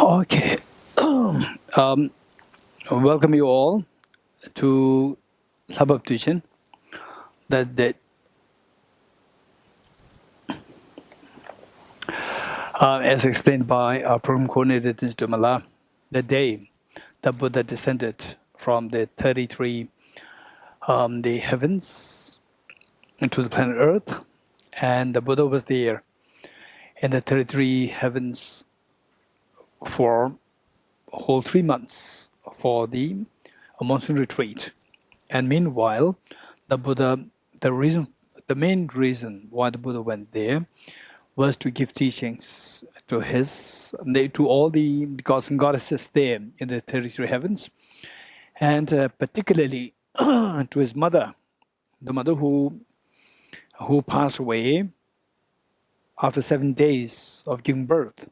Okay. Welcome you all to Lhabab Duchen. As explained by our program coordinator, Mala, the day the Buddha descended from the 33 the heavens into the planet Earth, and the Buddha was there in the 33 heavens for a whole 3 months for the monsoon retreat. And meanwhile, the Buddha, the main reason why the Buddha went there was to give teachings to all the gods and goddesses there in the 33 heavens, and particularly to his mother, the mother who passed away after 7 days of giving birth.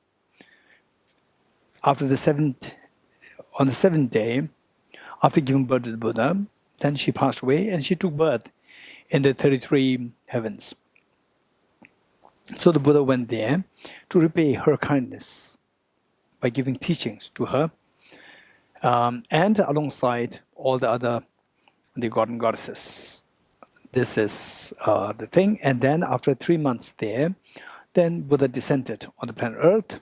On the seventh day, after giving birth to the Buddha, then she passed away and she took birth in the 33 heavens. So the Buddha went there to repay her kindness by giving teachings to her, and alongside all the other god and goddesses. This is the thing. And then after 3 months there, then Buddha descended on the planet Earth.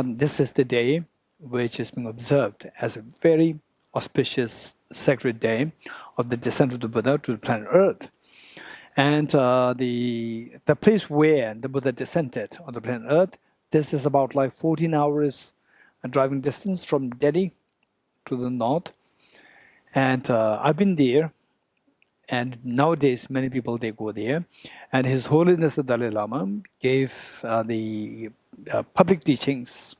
This is the day which is being observed as a very auspicious sacred day of the descent of the Buddha to the planet Earth. And the place where the Buddha descended on the planet Earth, this is about like 14 hours driving distance from Delhi to the north. And I've been there, and nowadays many people, they go there. And His Holiness the Dalai Lama gave the public teachings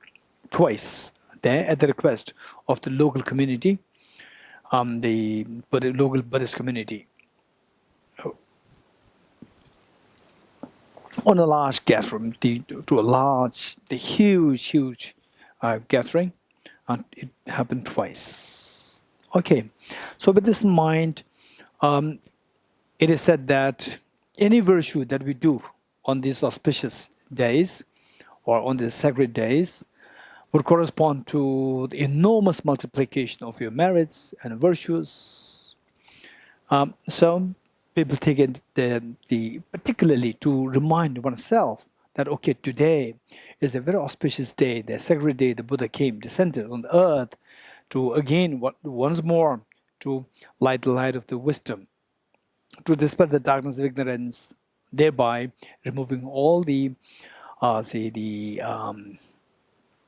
twice there at the request of the local community, the local Buddhist community, on a large gathering, the huge gathering, and it happened twice. Okay, so with this in mind, it is said that any virtue that we do on these auspicious days or on these sacred days would correspond to the enormous multiplication of your merits and virtues. So people take it particularly to remind oneself that, okay, today is a very auspicious day, the sacred day the Buddha descended on the earth to again, once more, to light the light of the wisdom, to dispel the darkness of ignorance, thereby removing all the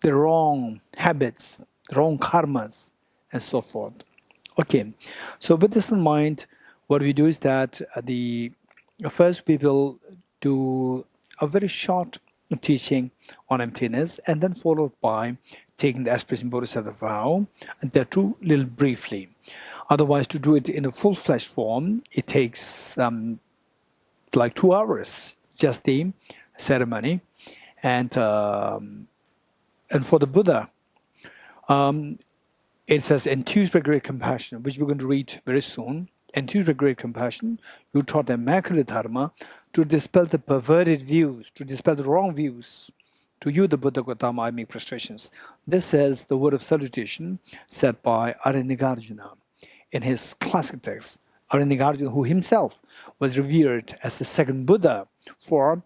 wrong habits, wrong karmas, and so forth. Okay, so with this in mind, what we do is that first we will do a very short teaching on emptiness, and then followed by taking the aspiration Bodhisattva vow, and that too little briefly. Otherwise, to do it in a full-fledged form, it takes like 2 hours, just the ceremony. And for the Buddha, it says, enthused by great compassion, which we're going to read very soon. Enthused by great compassion, you taught the immaculate dharma to dispel the perverted views, to dispel the wrong views. To you, the Buddha Gautama, I make prostrations. This is the word of salutation said by Arjuna in his classic text. Arjuna, who himself was revered as the second Buddha for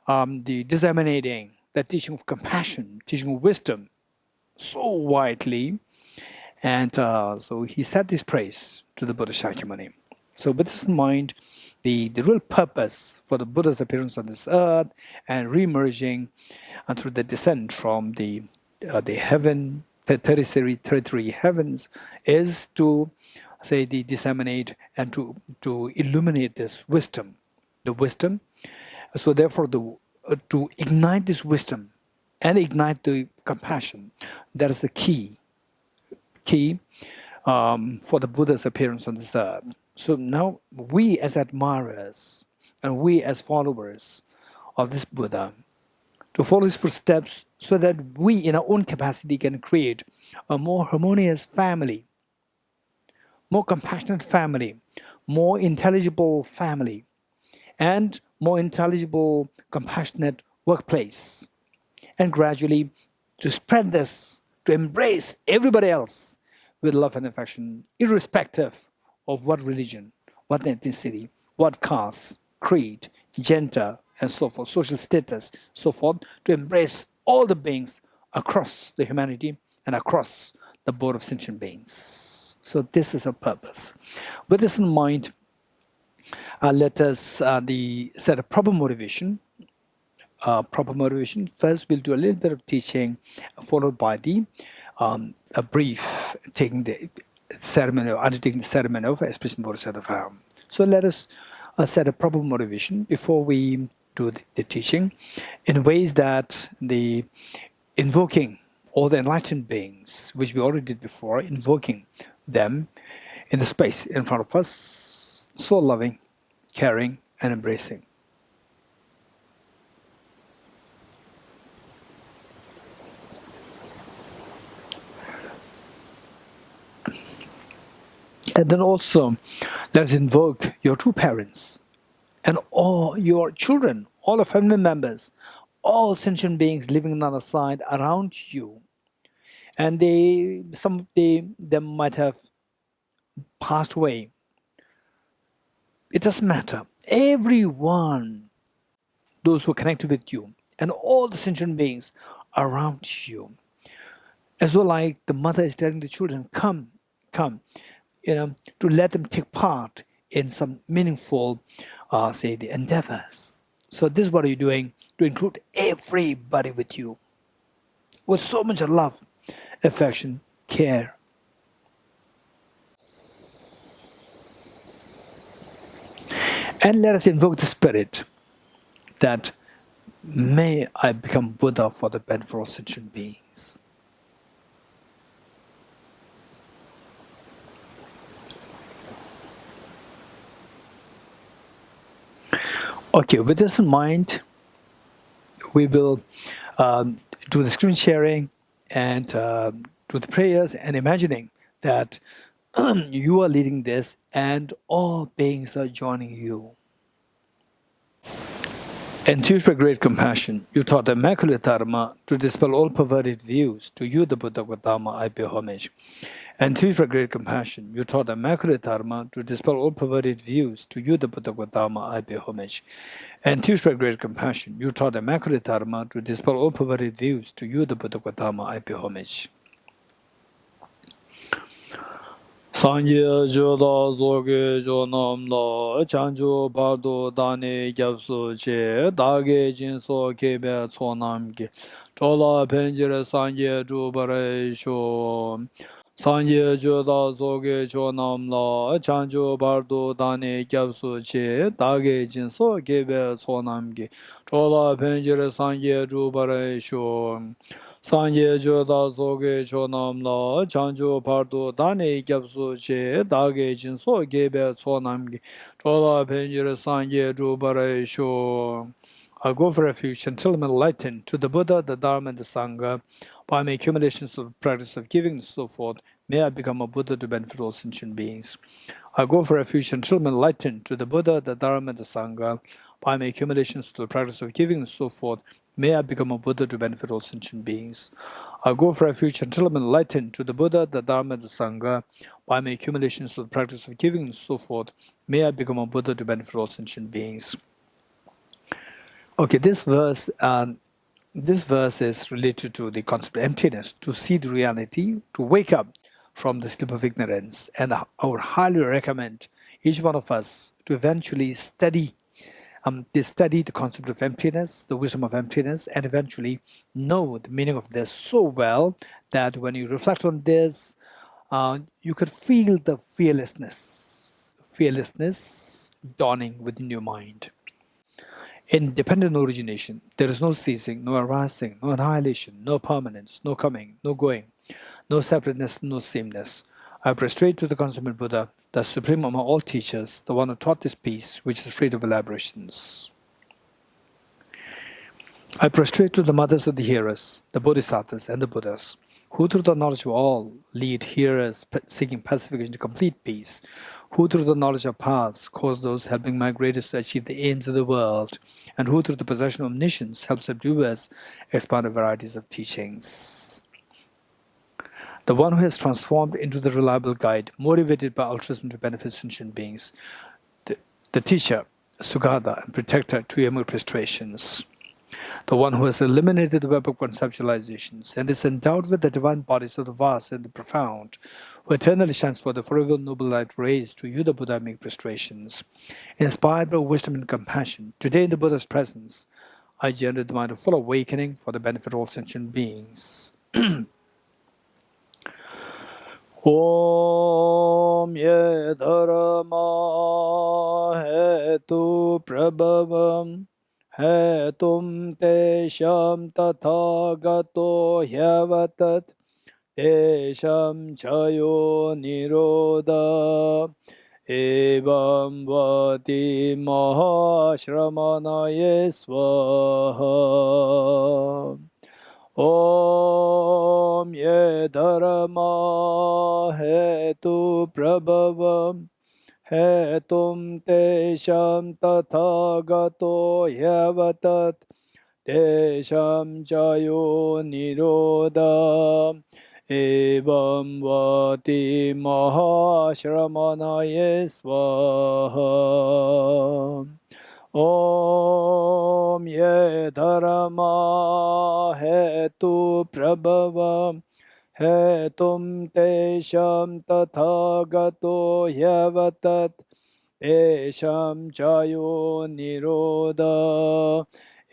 the disseminating the teaching of compassion, teaching of wisdom so widely. And so he said this praise to the Buddha Shakyamuni. So with this in mind, the real purpose for the Buddha's appearance on this earth and re-emerging through the descent from the heaven, the 33 heavens, is to disseminate and to illuminate this wisdom, the wisdom. So therefore, to ignite this wisdom and ignite the compassion, that is the key for the Buddha's appearance on this earth. So now we as admirers and we as followers of this Buddha, to follow his footsteps so that we in our own capacity can create a more harmonious family, more compassionate family, more intelligible family, and more intelligible, compassionate workplace. And gradually, to spread this, to embrace everybody else with love and affection, irrespective of what religion, what ethnicity, what caste, creed, gender, and so forth, social status, so forth, to embrace all the beings across the humanity and across the board of sentient beings. So this is our purpose. With this in mind, let us set a proper motivation. First, we'll do a little bit of teaching, followed by a brief taking the ceremony, undertaking the ceremony of Expression Bodhisattva. So let us set a proper motivation before we do the teaching, in ways that the invoking all the enlightened beings, which we already did before, invoking them in the space in front of us, so loving, caring, and embracing. And then also, let us invoke your two parents and all your children, all the family members, all sentient beings living on the other side around you. And some of them might have passed away. It doesn't matter. Everyone, those who are connected with you, and all the sentient beings around you, as though like the mother is telling the children, come, to let them take part in some meaningful, the endeavors. So this is what you're doing, to include everybody with you, with so much love, affection, care. And let us invoke the spirit that may I become Buddha for the benefit of sentient beings. Okay, with this in mind, we will do the screen sharing and do the prayers, and imagining that you are leading this and all beings are joining you. Enthused by great compassion, you taught the Immaculate Dharma to dispel all perverted views. To you, the Buddha Gautama, I pay homage. Enthused by great compassion, you taught the Immaculate Dharma to dispel all perverted views. To you, the Buddha Gautama, I pay homage. Enthused by great compassion, you taught the Immaculate Dharma to dispel all perverted views. To you, the Buddha Gautama, I pay homage. Sanje joda zoge jonam la chanjo bardo dane gyapsu che dage jinso kebe tsonam ge chola penjere sanje jubare sho Sanje joda zoge jonam la chanjo bardo dane gyapsu che dage jinso kebe tsonam ge chola penjere sanje jubare sho Sanje joda zoge chonam la chanjo pardo dane gyapsu che dage jinso gebe tsonam chola penjire sanje jubare sho. I go for refuge until I'm enlightened to the Buddha, the Dharma, and the Sangha. By my accumulations of the practice of giving and so forth, may I become a Buddha to benefit all sentient beings. I go for refuge until I'm enlightened to the Buddha, the Dharma, and the Sangha. By my accumulations to the practice of giving and so forth, may I become a Buddha to benefit all sentient beings. I go for refuge until I'm enlightened to the Buddha, the Dharma, and the Sangha. By my accumulations to the practice of giving and so forth, may I become a Buddha to benefit all sentient beings. Okay, this verse is related to the concept of emptiness, to see the reality, to wake up from the sleep of ignorance. And I would highly recommend each one of us to eventually study the concept of emptiness, the wisdom of emptiness, and eventually know the meaning of this so well that when you reflect on this, you could feel the fearlessness dawning within your mind. In dependent origination, there is no ceasing, no arising, no annihilation, no permanence, no coming, no going, no separateness, no sameness. I prostrate to the consummate Buddha, the supreme among all teachers, the one who taught this peace, which is free of elaborations. I prostrate to the mothers of the hearers, the Bodhisattvas and the Buddhas, who through the knowledge of all lead hearers seeking pacification to complete peace, who through the knowledge of paths cause those helping migrators to achieve the aims of the world, and who through the possession of omniscience helps subduers expand the varieties of teachings. The one who has transformed into the reliable guide, motivated by altruism to benefit sentient beings, the teacher, Sugata, and protector to young prostrations. The one who has eliminated the web of conceptualizations and is endowed with the divine bodies of the vast and the profound, who eternally shines for the forever noble light rays to you, the Buddha, make prostrations. Inspired by wisdom and compassion, today in the Buddha's presence, I generate the mind of full awakening for the benefit of all sentient beings. Om ye dharma hetu prabhavam hetum tesham tathagato hyavatat tesham chayo nirodha evam vati mahashramanaye swaha. Om ye dharma hetu prabhavam hetum tesham tathagato hyavatat tesham chayo nirodha evam vati mahashramanaye swaha. Om ye dharma hetu prabhavam hetum tesham tathagato hyavatat tesham chayo nirodha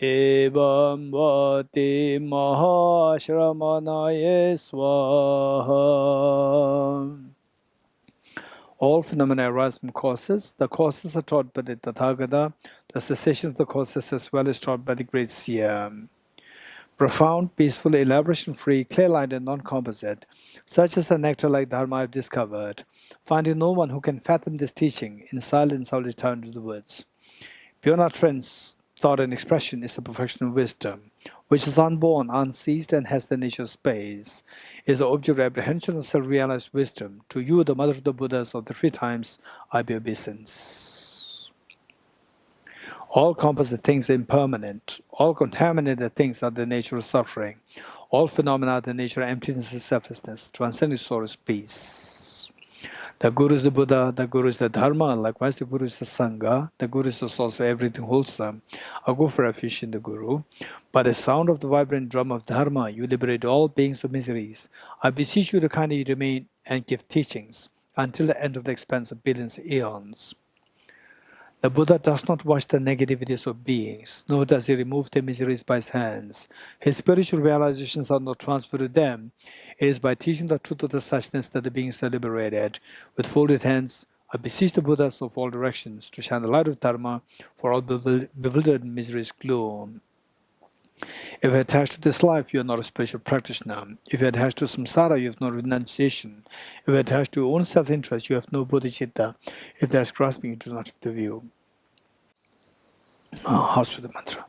evam vati mahashramanaye swaha. All phenomena arise from causes. The causes are taught by the Tathagata. The cessation of the causes as well is taught by the great seer. Profound, peaceful, elaboration-free, clear-lined and non-composite, such as the nectar-like Dharma I have discovered, finding no one who can fathom this teaching, in silence I'll return to the woods. Beyond utterance, thought and expression is the perfection of wisdom, which is unborn, unceased, and has the nature of space, is the object of apprehension of self-realized wisdom. To you, the mother of the Buddhas of the three times, I bear obeisance. All composite things are impermanent. All contaminated things are the nature of suffering. All phenomena are the nature of emptiness and selflessness, transcending source peace. The Guru is the Buddha, the Guru is the Dharma, likewise the Guru is the Sangha, the Guru is also everything wholesome. I go for refuge in the Guru. By the sound of the vibrant drum of Dharma, you liberate all beings of miseries. I beseech you to kindly remain and give teachings until the end of the expanse of billions of eons. The Buddha does not watch the negativities of beings, nor does he remove their miseries by his hands. His spiritual realizations are not transferred to them. It is by teaching the truth of the suchness that the beings are liberated. With folded hands, I beseech the Buddhas of all directions to shine the light of Dharma for all bewildered miseries gloom. If you're attached to this life, you are not a spiritual practitioner. If you're attached to samsara, you have no renunciation. If you're attached to your own self-interest, you have no bodhicitta. If there's grasping, you do not have the view. Hearthstone Mantra.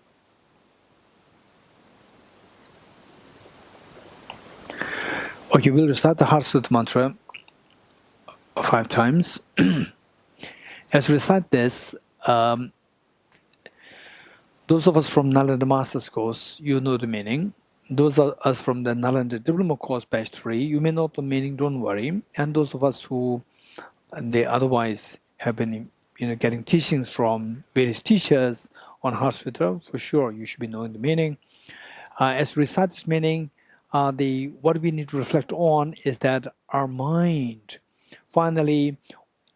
Okay, we'll recite the Hearthstone Mantra 5 times. As we recite this, those of us from Nalanda Master's course, you know the meaning. Those of us from the Nalanda Diploma course, batch 3, you may not know the meaning, don't worry. And those of us who they otherwise have been getting teachings from various teachers on Hearthstone, for sure you should be knowing the meaning. As we recite this meaning, what we need to reflect on is that our mind, finally,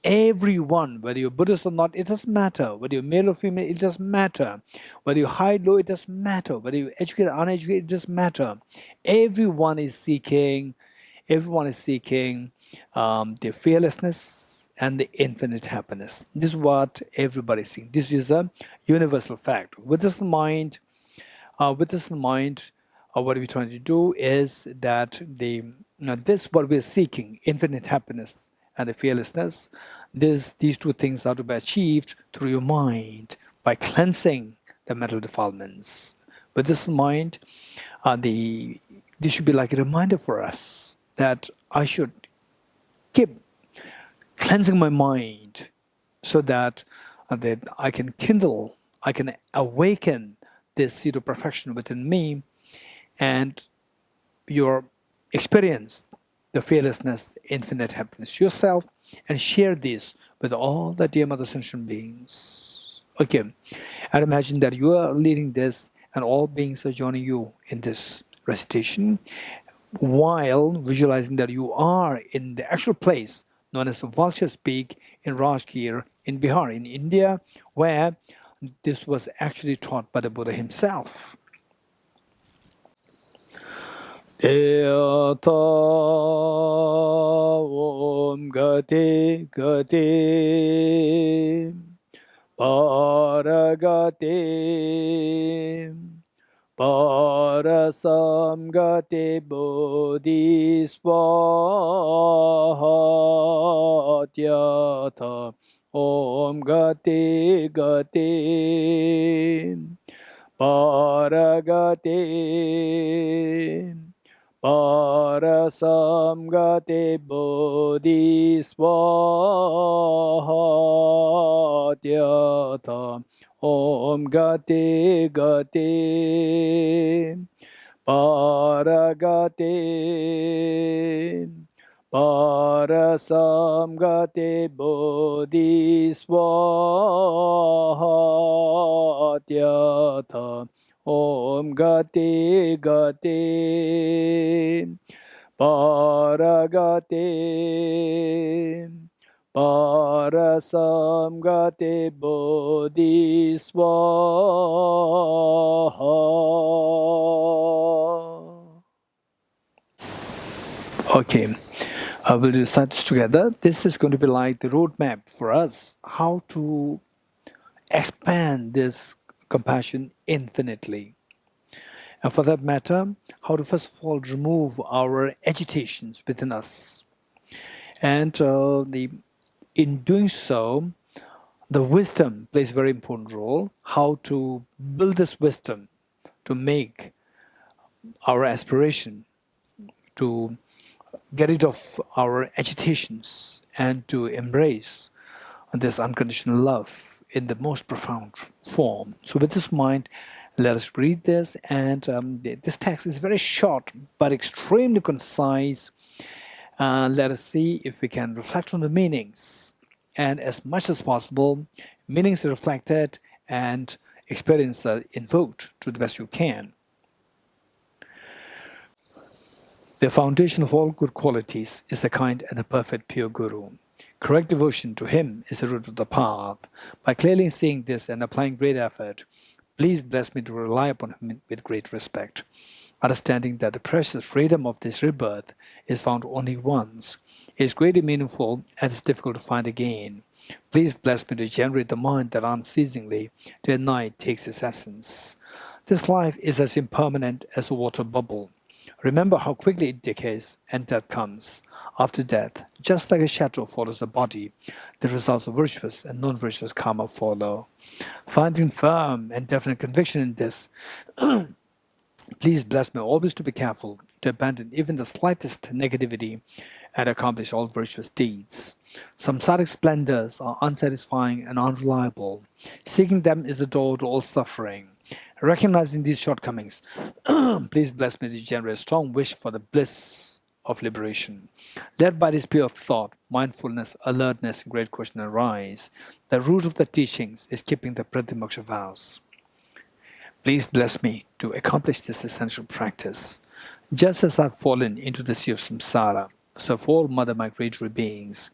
everyone, whether you're Buddhist or not, it doesn't matter. Whether you're male or female, it doesn't matter. Whether you're high, low, it doesn't matter. Whether you're educated or uneducated, it doesn't matter. Everyone is seeking their fearlessness and the infinite happiness. This is what everybody's seeking. This is a universal fact. With this in mind, what we're trying to do is that this what we're seeking, infinite happiness and the fearlessness, these two things are to be achieved through your mind by cleansing the mental defilements. With this in mind, this should be like a reminder for us that I should keep cleansing my mind so that I can kindle, I can awaken this seed of perfection within me, and your experience the fearlessness, the infinite happiness yourself, and share this with all the dear Mother Sentient beings. Okay, and imagine that you are leading this and all beings are joining you in this recitation while visualizing that you are in the actual place known as Vulture's Peak in Rajgir in Bihar, in India, where this was actually taught by the Buddha himself. Deyata Om Gati Gati Paragati Parasam Gati Bodhisvaha Tyatha Om Gati Gati Paragati Parasam Gati Bodhisvaha Tyatha Om Gati Gati Paragati Parasam Gati Bodhisvaha Tyatha Om Gati Gati Paragati Parasam Gati Bodhisvaha. Okay, I will recite this together. This is going to be like the roadmap for us, how to expand this compassion infinitely. And for that matter, how to first of all remove our agitations within us. And in doing so, the wisdom plays a very important role, how to build this wisdom to make our aspiration, to get rid of our agitations and to embrace this unconditional love in the most profound form. So with this mind, let us read this, and this text is very short but extremely concise. Let us see if we can reflect on the meanings, and as much as possible, meanings are reflected and experience are invoked to the best you can. The foundation of all good qualities is the kind and the perfect pure Guru. Correct devotion to him is the root of the path. By clearly seeing this and applying great effort, please bless me to rely upon him with great respect, understanding that the precious freedom of this rebirth is found only once. It is greatly meaningful and is difficult to find again. Please bless me to generate the mind that unceasingly, day and night, takes its essence. This life is as impermanent as a water bubble. Remember how quickly it decays and death comes. After death, just like a shadow follows the body, the results of virtuous and non-virtuous karma follow. Finding firm and definite conviction in this, please bless me always to be careful to abandon even the slightest negativity and accomplish all virtuous deeds. Samsaric splendors are unsatisfying and unreliable. Seeking them is the door to all suffering. Recognizing these shortcomings, please bless me to generate a strong wish for the bliss of liberation. Led by this pure thought, mindfulness, alertness, and great question arise. The root of the teachings is keeping the Pratimoksha vows. Please bless me to accomplish this essential practice. Just as I've fallen into the sea of samsara, so for all mother migratory beings,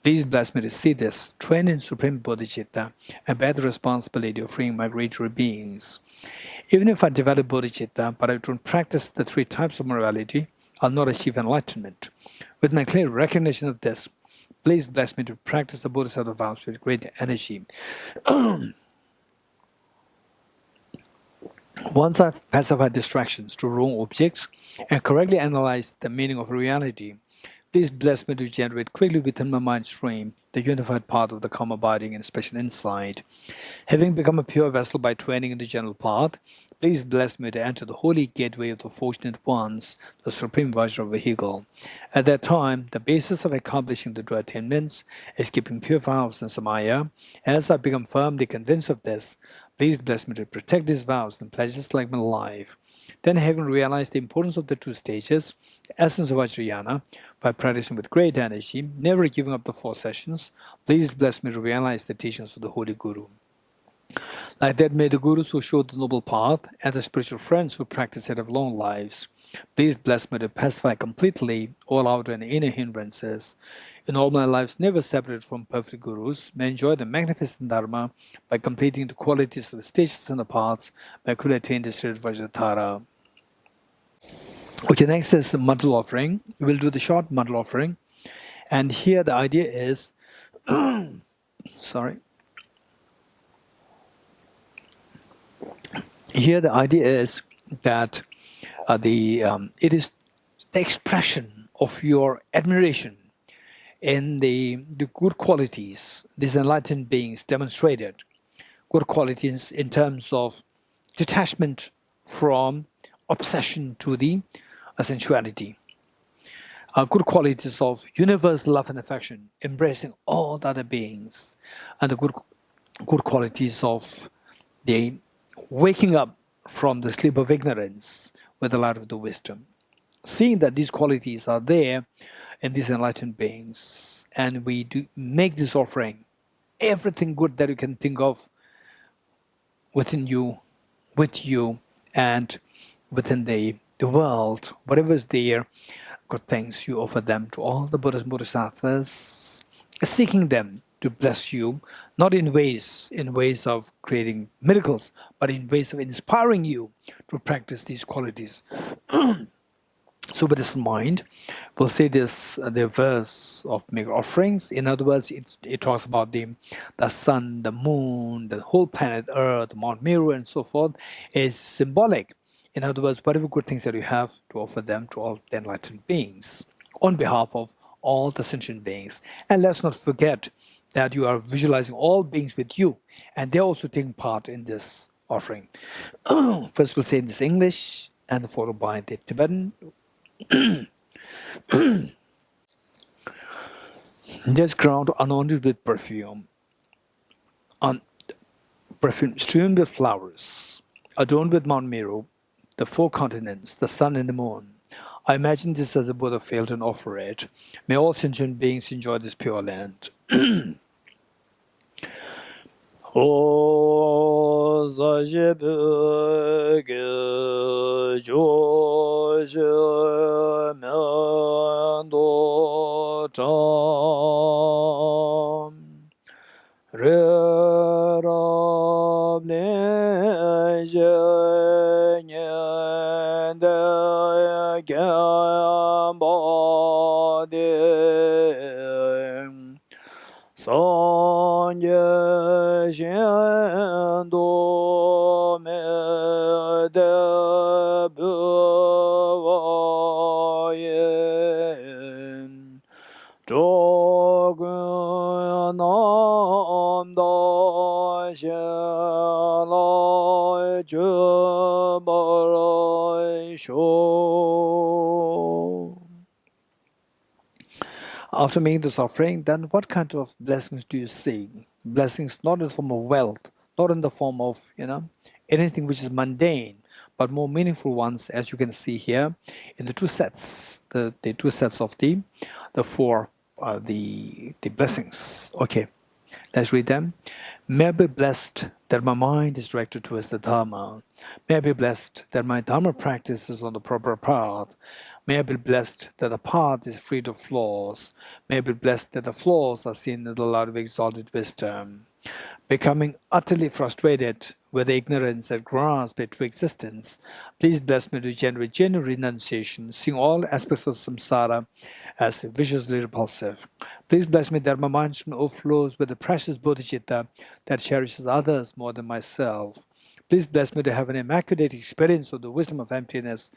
please bless me to see this, train in Supreme Bodhicitta, and bear the responsibility of freeing migratory beings. Even if I develop bodhicitta, but I don't practice the three types of morality, I'll not achieve enlightenment. With my clear recognition of this, please bless me to practice the Bodhisattva vows with great energy. Once I've pacified distractions to wrong objects and correctly analyzed the meaning of reality, Please bless me to generate quickly within my mind stream the unified part of the calm abiding and special insight. Having become a pure vessel by training in the general path, please bless me to enter the holy gateway of the fortunate ones, the supreme Vajra vehicle. At that time, the basis of accomplishing the true attainments is keeping pure vows and samaya. As I become firmly convinced of this, please bless me to protect these vows and pledges like my life. Then, having realized the importance of the two stages, the essence of Vajrayana, by practicing with great energy, never giving up the 4 sessions, please bless me to realize the teachings of the Holy Guru. Like that, may the Gurus who showed the noble path and the spiritual friends who practice it have long lives. Please bless me to pacify completely all outer and inner hindrances. In all my lives, never separated from perfect Gurus, may enjoy the magnificent Dharma by completing the qualities of the stages and the paths, may could attain the state of Vajratara. Okay, next is the Muddle Offering. We will do the short Muddle Offering. And here the idea is, sorry. Here the idea is that it is the expression of your admiration in the good qualities these enlightened beings demonstrated. Good qualities in terms of detachment from obsession to the sensuality. Good qualities of universal love and affection, embracing all the other beings, and the good qualities of the waking up from the sleep of ignorance with the light of the wisdom. Seeing that these qualities are there in these enlightened beings, and we do make this offering, everything good that you can think of within you, with you, and within the world, whatever is there, good things, you offer them to all the Buddhas and Bodhisattvas, seeking them to bless you, not in ways of creating miracles, but in ways of inspiring you to practice these qualities. So with this in mind, we'll say this, the verse of make offerings. In other words, it talks about the sun, the moon, the whole planet Earth, Mount Meru, and so forth, is symbolic. In other words, whatever good things that you have, to offer them to all the enlightened beings on behalf of all the sentient beings. And let's not forget that you are visualizing all beings with you, and they're also taking part in this offering. First we'll say in this English, and followed by the Tibetan. This ground anointed with perfume, perfume strewn with flowers, adorned with Mount Meru, the 4 continents, the sun and the moon. I imagine this as a Buddha failed and offer it. May all sentient beings enjoy this pure land. O Zajibge George Mendotam Sanye Shendo Mede Buvayen Jogunam Da Shelai Jubalai Sho. After making this offering, then what kind of blessings do you seek? Blessings not in the form of wealth, not in the form of, anything which is mundane, but more meaningful ones, as you can see here in the 2 sets, the 2 sets of the 4 the blessings. Okay, let's read them. May I be blessed that my mind is directed towards the Dharma. May I be blessed that my Dharma practice is on the proper path. May I be blessed that the path is free of flaws. May I be blessed that the flaws are seen in the light of exalted wisdom. Becoming utterly frustrated with the ignorance that grasps at true existence, please bless me to generate genuine renunciation, seeing all aspects of samsara as viciously repulsive. Please bless me that my mind overflows with the precious bodhicitta that cherishes others more than myself. Please bless me to have an immaculate experience of the wisdom of emptiness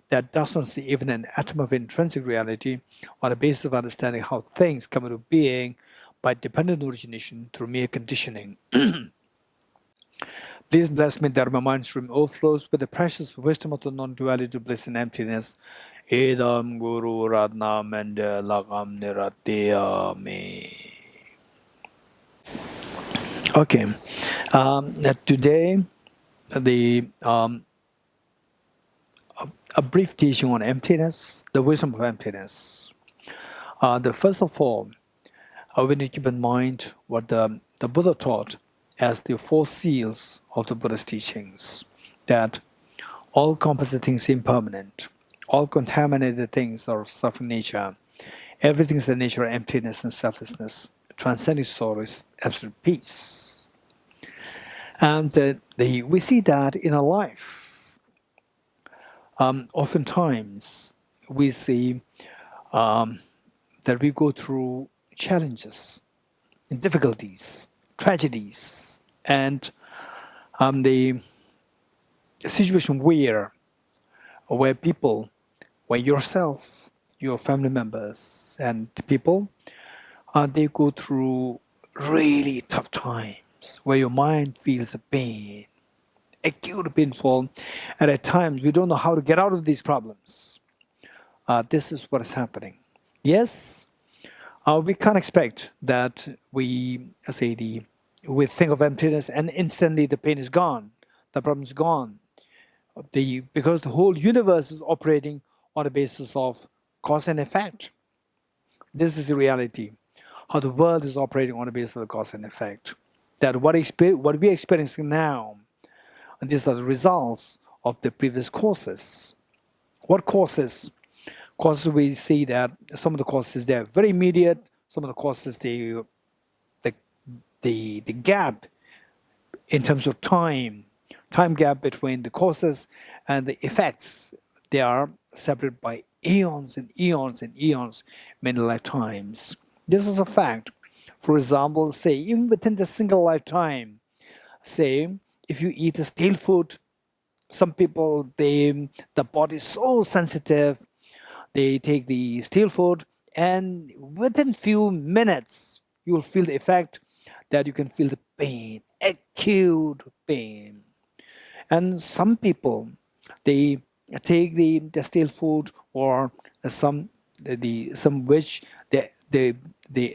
that does not see even an atom of intrinsic reality on the basis of understanding how things come into being by dependent origination through mere conditioning. Please bless me that my mind stream overflows with the precious wisdom of the non-duality, bliss and emptiness. Edam Guru Ratnam and Lagam Niratiyami. Okay. Today, a brief teaching on emptiness, the wisdom of emptiness. First of all, we need to keep in mind what the Buddha taught as the four seals of the Buddha's teachings, that all composite things are impermanent, all contaminated things are of suffering nature, everything is the nature of emptiness and selflessness, transcending sorrow is absolute peace. And we see that in our life. Oftentimes, we see that we go through challenges, difficulties, tragedies, and the situation where people, where yourself, your family members, and people, they go through really tough times, where your mind feels the pain, acute painful, and at times we don't know how to get out of these problems. This is what is happening. Yes, we can't expect that we think of emptiness and instantly the pain is gone, the problem is gone. Because the whole universe is operating on the basis of cause and effect. This is the reality, how the world is operating on the basis of cause and effect. That what we're experiencing now, and these are the results of the previous causes. What causes? Causes, we see that some of the causes, they're very immediate. Some of the causes, the gap in terms of time gap between the causes and the effects, they are separated by eons and eons and eons, many lifetimes. This is a fact. For example, say, even within the single lifetime, say, if you eat a stale food, some people, the body is so sensitive, they take the stale food, and within few minutes, you will feel the effect that you can feel the pain, acute pain. And some people, they take the stale food or some which they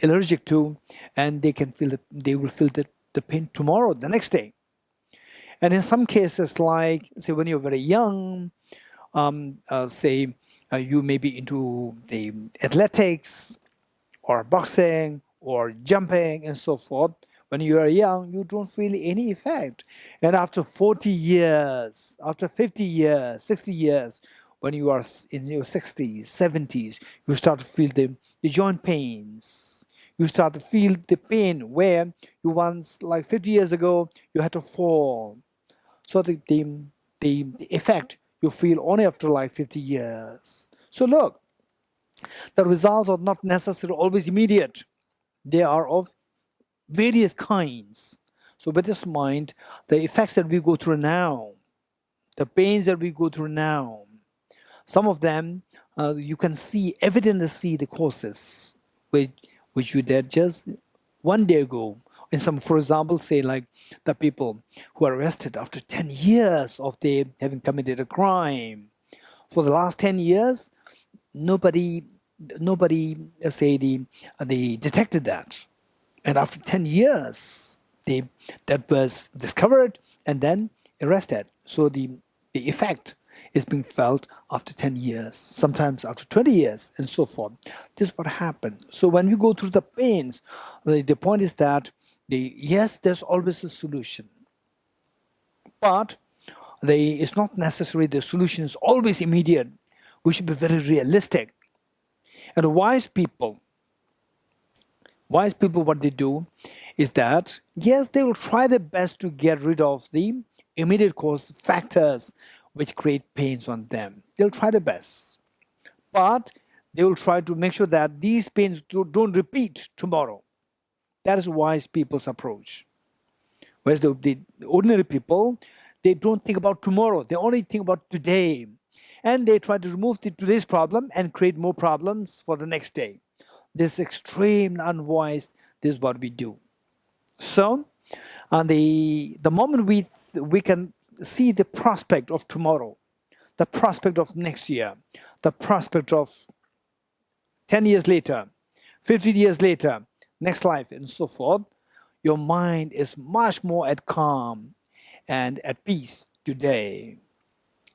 allergic to, and they will feel the pain tomorrow, the next day. And in some cases, like say when you're very young, you may be into the athletics or boxing or jumping and so forth. When you are young, you don't feel any effect. And after 40 years, after 50 years, 60 years, when you are in your 60s, 70s, you start to feel the joint pains. You start to feel the pain where you once, like 50 years ago, you had to fall. So the effect you feel only after like 50 years. So look, the results are not necessarily always immediate. They are of various kinds. So with this in mind, the effects that we go through now, the pains that we go through now, some of them you can evidently see the causes which you did just one day ago. In some, for example, say like the people who are arrested after 10 years of they having committed a crime. For the last 10 years, nobody say they detected that. And after 10 years, that was discovered and then arrested. So the effect is being felt after 10 years, sometimes after 20 years, and so forth. This is what happened. So when we go through the pains, the point is that yes, there's always a solution. But it's not necessary the solution is always immediate. We should be very realistic. And wise people, what they do is that, yes, they will try their best to get rid of the immediate cause factors which create pains on them. They'll try their best. But they will try to make sure that these pains don't repeat tomorrow. That is wise people's approach. Whereas the ordinary people, they don't think about tomorrow. They only think about today. and they try to remove today's problem and create more problems for the next day. This is extreme unwise. This is what we do. So, the moment we can see the prospect of tomorrow, the prospect of next year, the prospect of 10 years later, 50 years later, next life, and so forth, your mind is much more at calm and at peace today.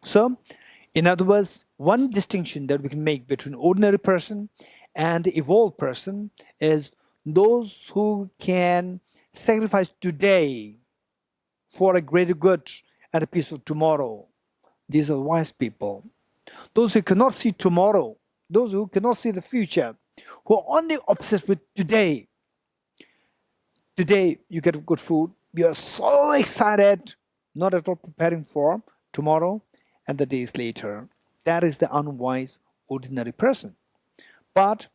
So, in other words, one distinction that we can make between ordinary person and evolved person is those who can sacrifice today for a greater good and a peace of tomorrow. These are wise people. Those who cannot see tomorrow, those who cannot see the future, who are only obsessed with today. Today you get good food, you are so excited, not at all preparing for tomorrow and the days later. That is the unwise ordinary person. But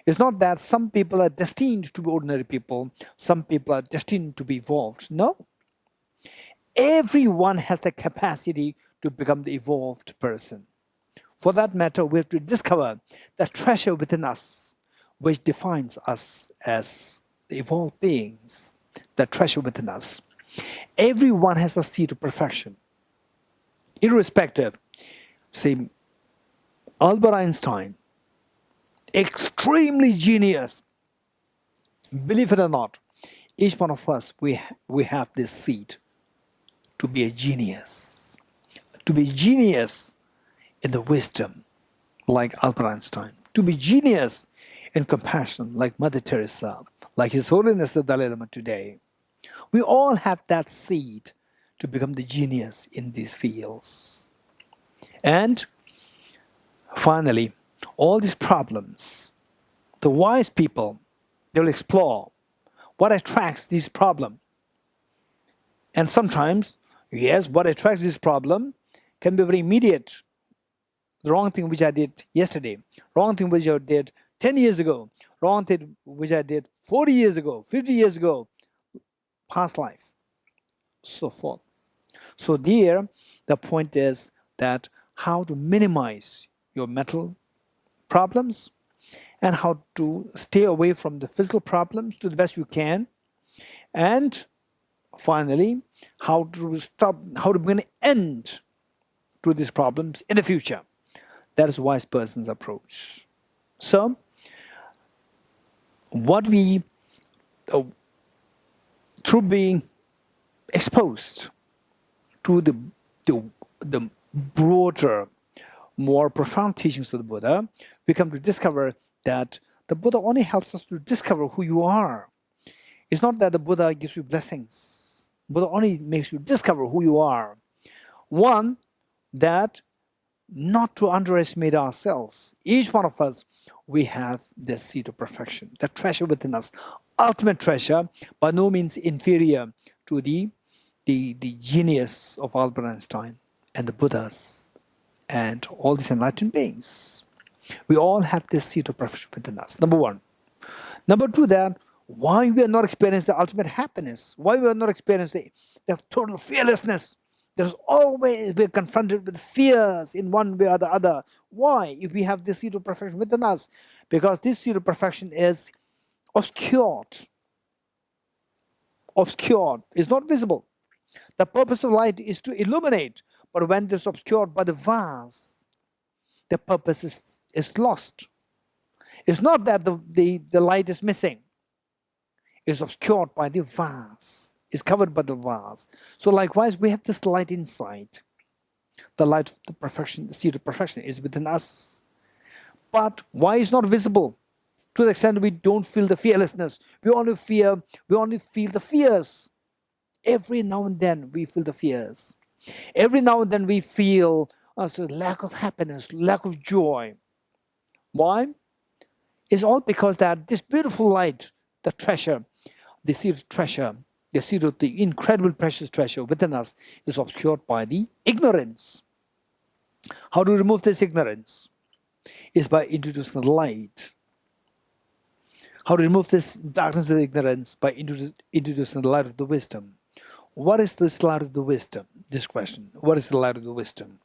it's not that some people are destined to be ordinary people, some people are destined to be evolved. No. Everyone has the capacity to become the evolved person. For that matter, we have to discover the treasure within us, which defines us as the evolved beings, the treasure within us. Everyone has a seed of perfection. Irrespective, say, Albert Einstein, extremely genius. Believe it or not, each one of us, we have this seed to be a genius. To be genius in the wisdom, like Albert Einstein. To be genius in compassion, like Mother Teresa, like His Holiness the Dalai Lama today. We all have that seed to become the genius in these fields. And finally, all these problems, the wise people, they will explore what attracts this problem. And sometimes, yes, what attracts this problem can be very immediate. The wrong thing which I did yesterday, wrong thing which I did 10 years ago, wrong thing which I did 40 years ago, 50 years ago, past life, so forth. So there, the point is that how to minimize your mental problems and how to stay away from the physical problems to the best you can. And finally, how to bring an end to these problems in the future. That is a wise person's approach. So, what we, through being exposed to the broader, more profound teachings of the Buddha, we come to discover that the Buddha only helps us to discover who you are. It's not that the Buddha gives you blessings. Buddha only makes you discover who you are. One, that not to underestimate ourselves. Each one of us, we have the seed of perfection, the treasure within us, ultimate treasure, by no means inferior to the genius of Albert Einstein and the Buddhas and all these enlightened beings. We all have this seed of perfection within us, number one. Number two, that why we are not experiencing the ultimate happiness, why we are not experiencing the total fearlessness. There's always, we're confronted with fears in one way or the other. Why? If we have this seed of perfection within us, because this seed of perfection is obscured. Obscured is not visible. The purpose of light is to illuminate, but when this is obscured by the vase, the purpose is lost. It's not that the light is missing. It's obscured by the vase. It's covered by the vase. So likewise, we have this light inside. The light of the perfection, the seed of perfection is within us. But why is not visible? To the extent we don't feel the fearlessness. We only feel the fears. Every now and then we feel the fears. Every now and then we feel lack of happiness, lack of joy. Why? It's all because that this beautiful light, the treasure, the seed of treasure, the seed of the incredible precious treasure within us is obscured by the ignorance. How to remove this ignorance? Is by introducing the light. How to remove this darkness of ignorance? By introducing the light of the wisdom. What is this light of the wisdom? This question. What is the light of the wisdom?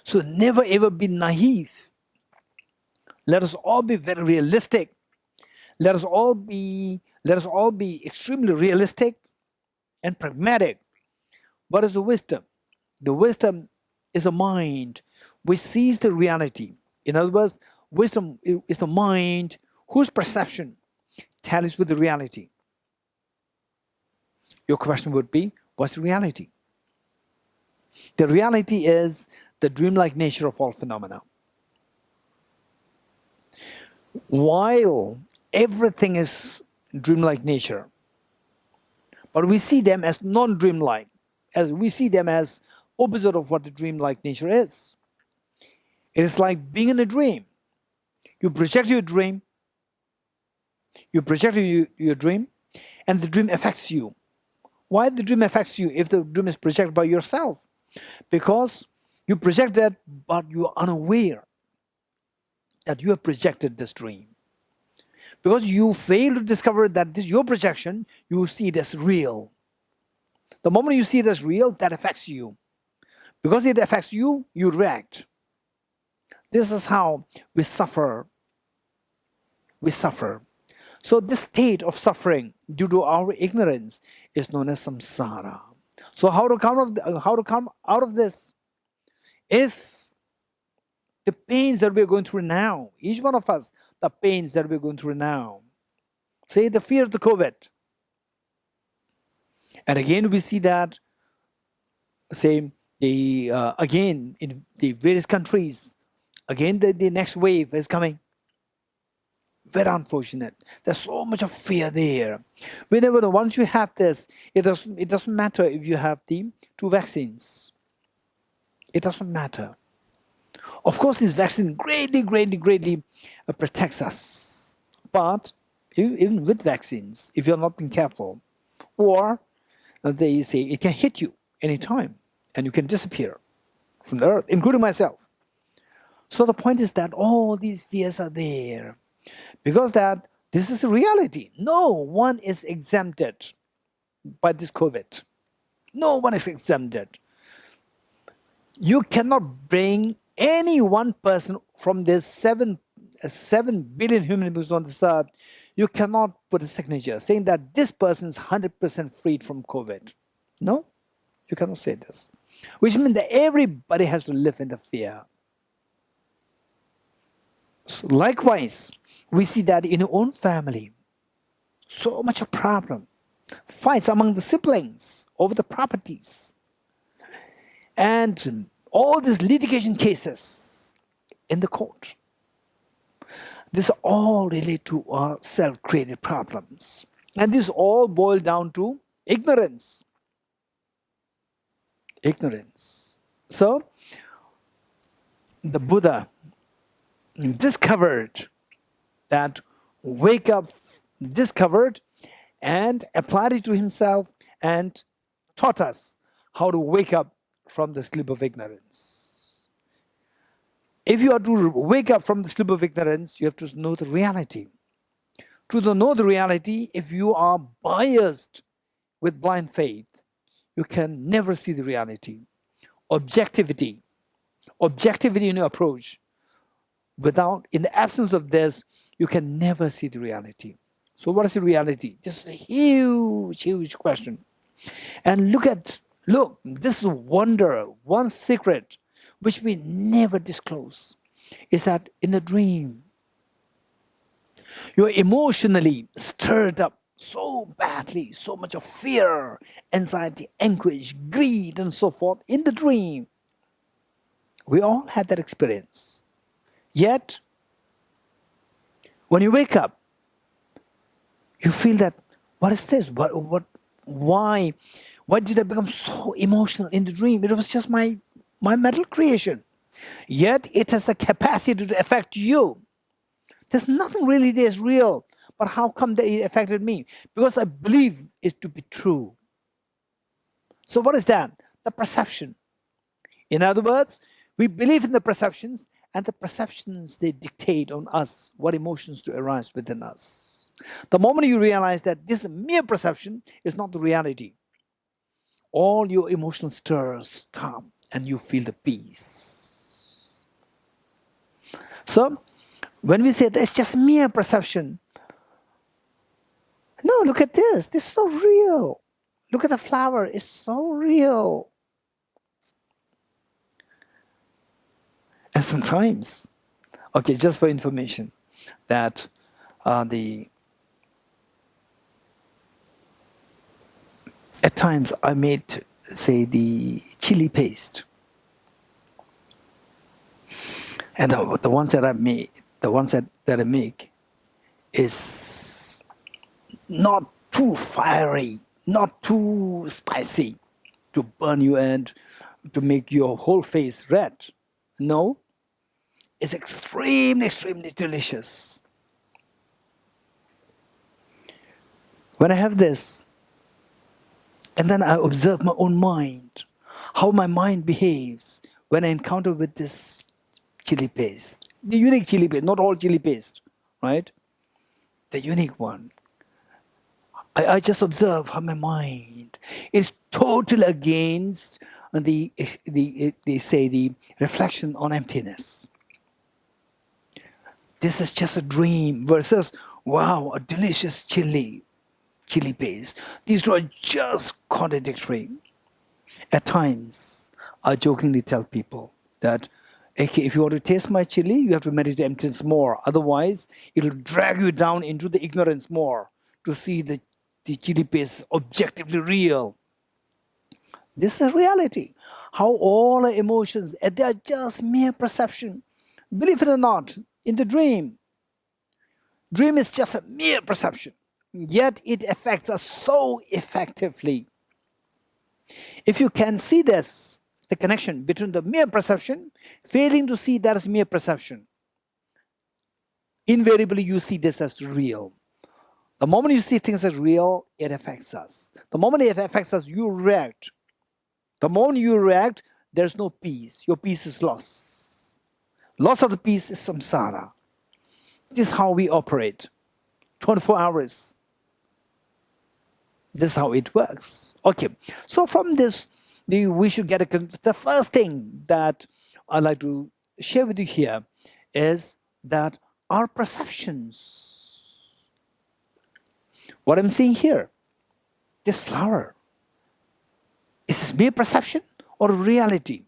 So never ever be naive. Let us all be very realistic. Let us all be extremely realistic and pragmatic. What is the wisdom? The wisdom is a mind which sees the reality. In other words, wisdom is the mind whose perception tallies with the reality. Your question would be, what's the reality? The reality is the dreamlike nature of all phenomena. While everything is dreamlike nature, but we see them as non-dreamlike, as we see them as opposite of what the dreamlike nature is. It is like being in a dream. You project your dream, and the dream affects you. Why the dream affects you if the dream is projected by yourself? Because you project that, but you are unaware that you have projected this dream. Because you fail to discover that this is your projection, you see it as real. The moment you see it as real, that affects you. Because it affects you, you react. This is how we suffer. We suffer. So this state of suffering due to our ignorance is known as samsara. So how to come out of this? If the pains that we're going through now, each one of us, the pains that we're going through now, say the fear of the COVID, and again we see that, say again in the various countries, again the next wave is coming. Very unfortunate. There's so much of fear there. We never know. Once you have this, it doesn't matter if you have the 2 vaccines. It doesn't matter. Of course, this vaccine greatly protects us. But even with vaccines, if you're not being careful, or they say it can hit you anytime and you can disappear from the earth, including myself. So the point is that all these fears are there. Because that this is the reality. No one is exempted by this COVID. No one is exempted. You cannot bring any one person from this 7 billion human beings on this earth. You cannot put a signature saying that this person is 100% freed from COVID. No, you cannot say this. Which means that everybody has to live in the fear. So likewise, we see that in your own family, so much a problem. Fights among the siblings over the properties. And all these litigation cases in the court. This all relate to our self-created problems. And this all boils down to ignorance. Ignorance. So, the Buddha discovered that discovered and applied it to himself and taught us how to wake up from the sleep of ignorance. If you are to wake up from the sleep of ignorance, you have to know the reality. To know the reality, if you are biased with blind faith, you can never see the reality. Objectivity in your approach. In the absence of this, you can never see the reality. So what is the reality? Just a huge question. And look, this is a wonder, one secret, which we never disclose, is that in a dream, you're emotionally stirred up so badly, so much of fear, anxiety, anguish, greed, and so forth in the dream. We all had that experience. Yet, when you wake up, you feel that, what is this? Why did I become so emotional in the dream? It was just my mental creation. Yet, it has the capacity to affect you. There's nothing really there is real. But how come that it affected me? Because I believe it to be true. So what is that? The perception. In other words, we believe in the perceptions, and the perceptions, they dictate on us what emotions to arise within us. The moment you realize that this mere perception is not the reality, all your emotional stirs stop and you feel the peace. So when we say that it's just mere perception, no, look at this. This is so real. Look at the flower. It's so real. And sometimes, okay, just for information, that at times I made, say, the chili paste. And the ones that I make, that I make is not too fiery, not too spicy to burn you and to make your whole face red. No, it's extremely, extremely delicious. When I have this, and then I observe my own mind, how my mind behaves when I encounter with this chili paste, the unique chili paste, not all chili paste, right? The unique one. I just observe how my mind is totally against the reflection on emptiness. This is just a dream versus, wow, a delicious chili paste. These two are just contradictory. At times, I jokingly tell people that, okay, if you want to taste my chili, you have to meditate emptiness more. Otherwise, it will drag you down into the ignorance more to see the chili paste objectively real. This is reality. How all our emotions, they are just mere perception. Believe it or not, in the dream is just a mere perception. Yet it affects us so effectively. If you can see this, the connection between the mere perception, failing to see that as mere perception, invariably you see this as real. The moment you see things as real, it affects us. The moment it affects us, you react. The moment you react, there's no peace. Your peace is lost. Loss of the peace is samsara. This is how we operate. 24 hours. This is how it works. Okay, so from this, we should get the first thing that I'd like to share with you here is that our perceptions, what I'm seeing here, this flower, is this mere perception or reality?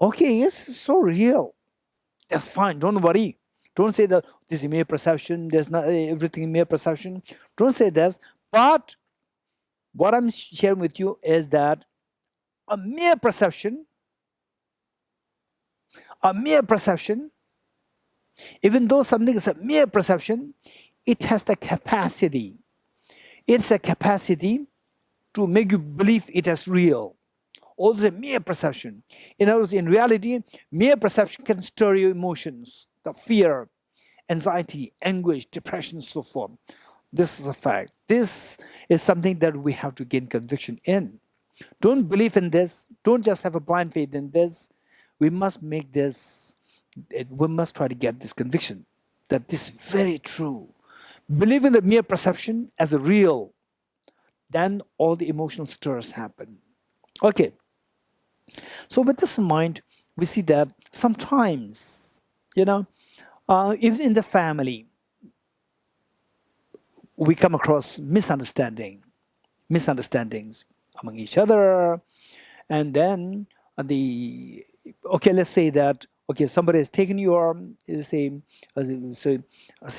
Okay, yes, it's so real. That's fine, don't worry. Don't say that this is mere perception, there's not everything mere perception. Don't say this, but what I'm sharing with you is that a mere perception, even though something is a mere perception, it has the capacity. It's a capacity to make you believe it as real. Also a mere perception. In other words, in reality, mere perception can stir your emotions, the fear, anxiety, anguish, depression, so forth. This is a fact. This is something that we have to gain conviction in. Don't believe in this. Don't just have a blind faith in this. We must make this, we must try to get this conviction that this is very true. Believe in the mere perception as a real, then all the emotional stirs happen. Okay. So with this in mind, we see that sometimes, even in the family, we come across misunderstandings among each other, and then let's say that somebody has taken your say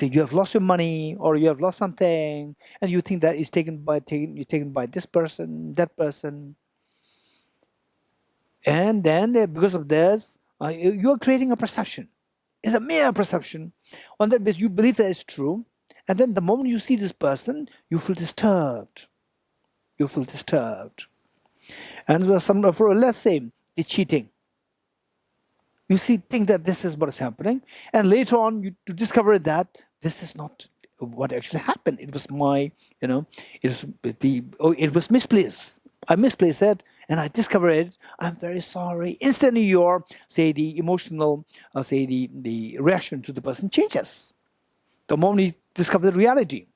you have lost your money or you have lost something, and you think that it's taken by this person, that person, and then because of this you are creating a perception. It's a mere perception. On that basis, you believe that it's true. And then the moment you see this person, you feel disturbed. And let's say the cheating. You think that this is what is happening. And later on, you discover that this is not what actually happened. It was it was misplaced. I misplaced it and I discovered it. I'm very sorry. Instantly the emotional, the reaction to the person changes. The moment you discover the reality.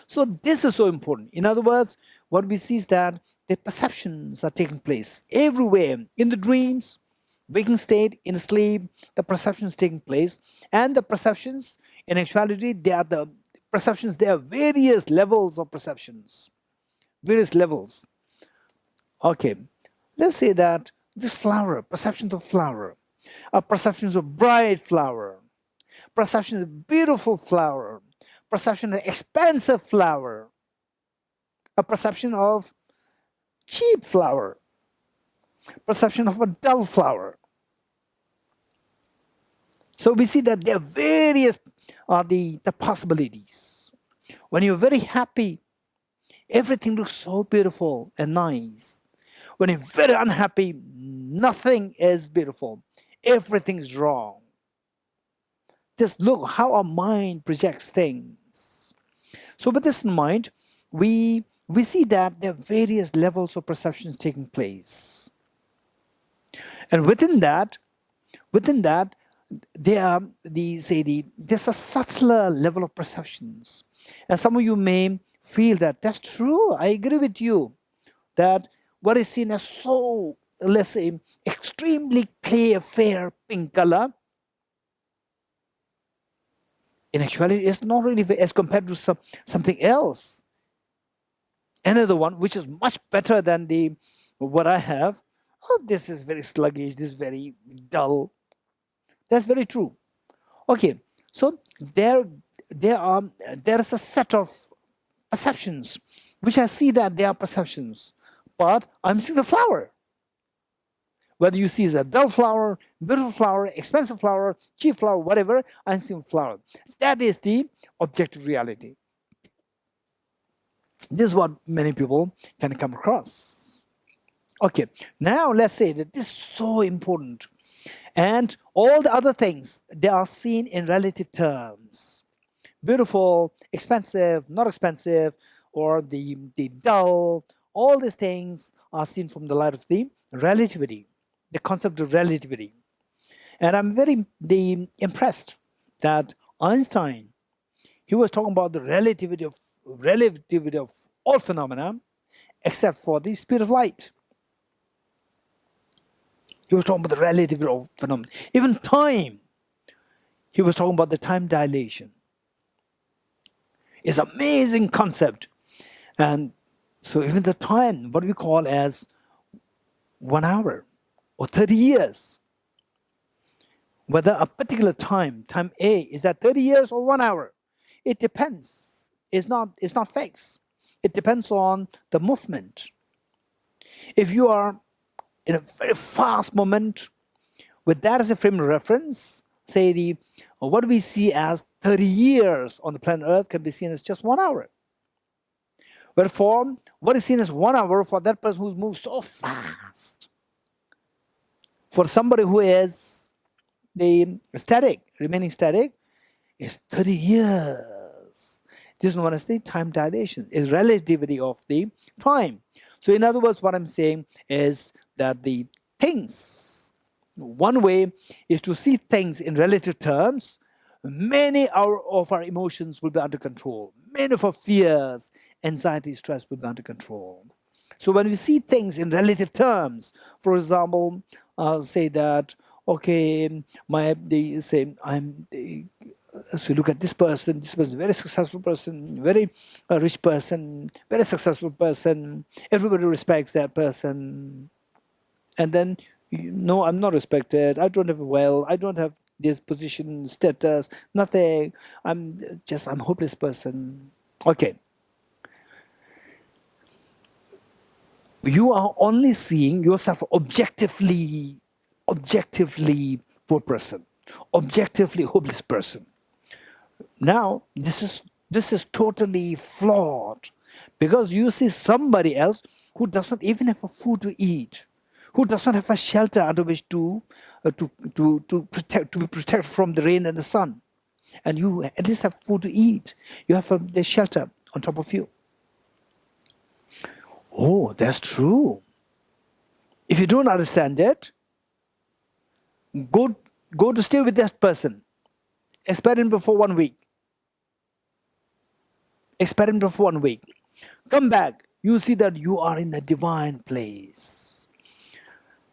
So this is so important. In other words, what we see is that the perceptions are taking place everywhere, in the dreams, waking state, in sleep, the perceptions taking place. And the perceptions, in actuality, they are the perceptions, there are various levels of perceptions. Various levels. Okay, let's say that this flower, perceptions of flower, perceptions of bright flower, perception of beautiful flower, perception of expensive flower, a perception of cheap flower, perception of a dull flower. So we see that there are various the possibilities. When you're very happy, everything looks so beautiful and nice. When you're very unhappy, nothing is beautiful. Everything is wrong. Just look how our mind projects things. So with this in mind, we see that there are various levels of perceptions taking place. And within that, there are there's a subtler level of perceptions. And some of you may feel that that's true. I agree with you that what is seen as so, let's say, extremely clear, fair pink color, in actuality, it's not really as compared to something else. Another one, which is much better than what I have. Oh, this is very sluggish. This is very dull. That's very true. Okay, so there is a set of perceptions, which I see that they are perceptions, but I'm seeing the flower. Whether you see as a dull flower, beautiful flower, expensive flower, cheap flower, whatever, I'm seeing flower. That is the objective reality. This is what many people can come across. Okay, now let's say that this is so important. And all the other things, they are seen in relative terms. Beautiful, expensive, not expensive, or the dull, all these things are seen from the light of the relativity, the concept of relativity. And I'm very impressed that Einstein, he was talking about the relativity of all phenomena except for the speed of light. He was talking about the relativity of phenomena. Even time, he was talking about the time dilation. It's an amazing concept. And so even the time, what we call as 1 hour or 30 years, whether a particular time A, is that 30 years or 1 hour? It depends. It's not fixed. It depends on the movement. If you are in a very fast moment, with that as a frame of reference, say what we see as 30 years on the planet Earth can be seen as just 1 hour. But for what is seen as 1 hour for that person who's moved so fast, for somebody who is remaining static, is 30 years. This is known as the time dilation, is relativity of the time. So in other words, what I'm saying is that the things, one way is to see things in relative terms. Many of our emotions will be under control. Many of our fears, anxiety, stress will be under control. So when we see things in relative terms, for example, say that, okay, so look at this person is a very successful person, very rich person, very successful person, everybody respects that person. And then, no, I'm not respected, I don't have wealth, I don't have this position, status, nothing, I'm a hopeless person. Okay. You are only seeing yourself objectively poor person, objectively hopeless person. Now, this is totally flawed, because you see somebody else who does not even have a food to eat, who does not have a shelter under which to be protected from the rain and the sun, and you at least have food to eat. You have the shelter on top of you. Oh, that's true. If you don't understand it, go to stay with that person. Experiment for 1 week. Experiment for 1 week. Come back. You see that you are in a divine place.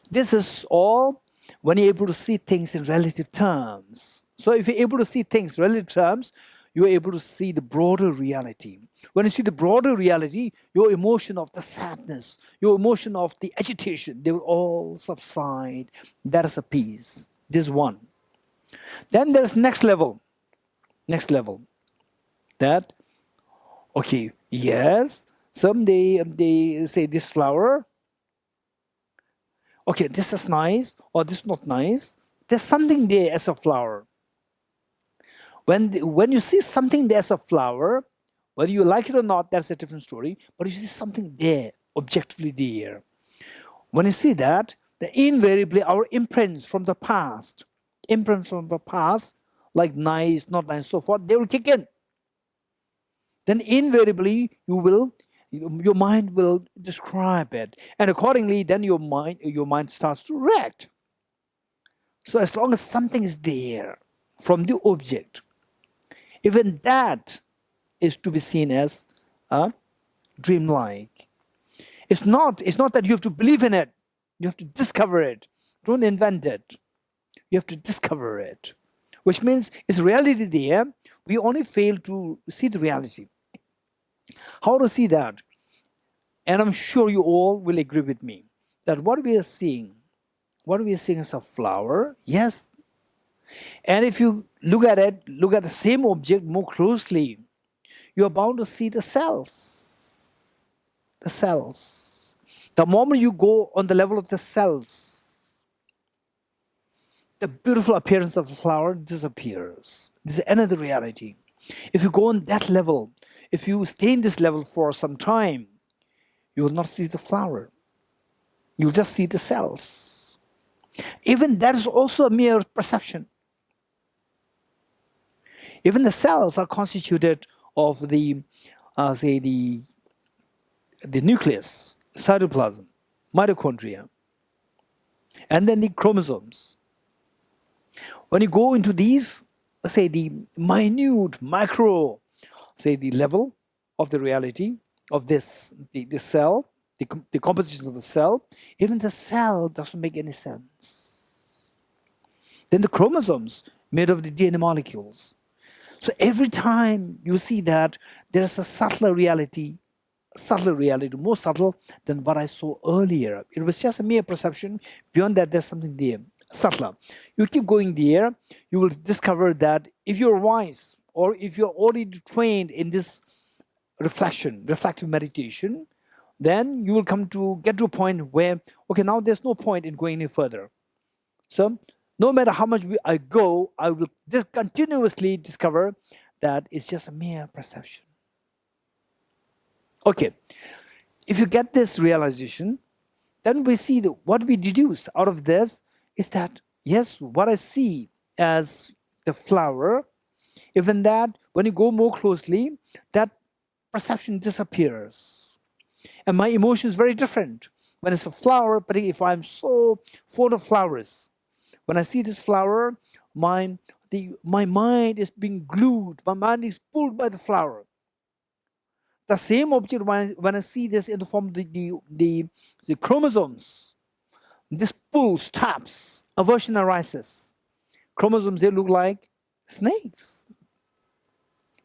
This is all when you're able to see things in relative terms. So if you're able to see things in relative terms, you're able to see the broader reality. When you see the broader reality, your emotion of the sadness, your emotion of the agitation, they will all subside. That is a peace. This is one. Then there's next level. Next level. That, okay, yes, someday they say this flower, okay, this is nice or this is not nice. There's something there as a flower. When you see something there as a flower, whether you like it or not, that's a different story. But you see something there, objectively there. When you see that, invariably our imprints from the past, like nice, not nice, so forth, they will kick in. Then invariably your mind will describe it, and accordingly, then your mind starts to react. So as long as something is there from the object, even that is to be seen as dreamlike. It's not that you have to believe in it. You have to discover it. Don't invent it. You have to discover it, which means it's reality there. We only fail to see the reality. How to see that? And I'm sure you all will agree with me that what we are seeing is a flower, yes. And if you look at the same object more closely, you are bound to see the cells. The cells. The moment you go on the level of the cells, the beautiful appearance of the flower disappears. This is another reality. If you go on that level, if you stay in this level for some time, you will not see the flower. You will just see the cells. Even that is also a mere perception. Even the cells are constituted of the nucleus, cytoplasm, mitochondria, and then the chromosomes. When you go into these, say the minute, micro, say the level of the reality of this, the cell, the composition of the cell, even the cell doesn't make any sense. Then the chromosomes made of the DNA molecules. So every time you see that, there's a subtler reality, more subtle than what I saw earlier. It was just a mere perception. Beyond that, there's something there, subtler. You keep going there, you will discover that if you're wise, or if you're already trained in this reflective meditation, then you will get to a point where, okay, now there's no point in going any further. So no matter how much I go, I will just continuously discover that it's just a mere perception. Okay, if you get this realization, then we see that what we deduce out of this is that, yes, what I see as the flower, even that, when you go more closely, that perception disappears. And my emotion is very different. When it's a flower, but if I'm so fond of flowers, when I see this flower, my mind is being glued, my mind is pulled by the flower. The same object, when I see this in the form of the chromosomes, this pull stops, aversion arises. Chromosomes, they look like snakes,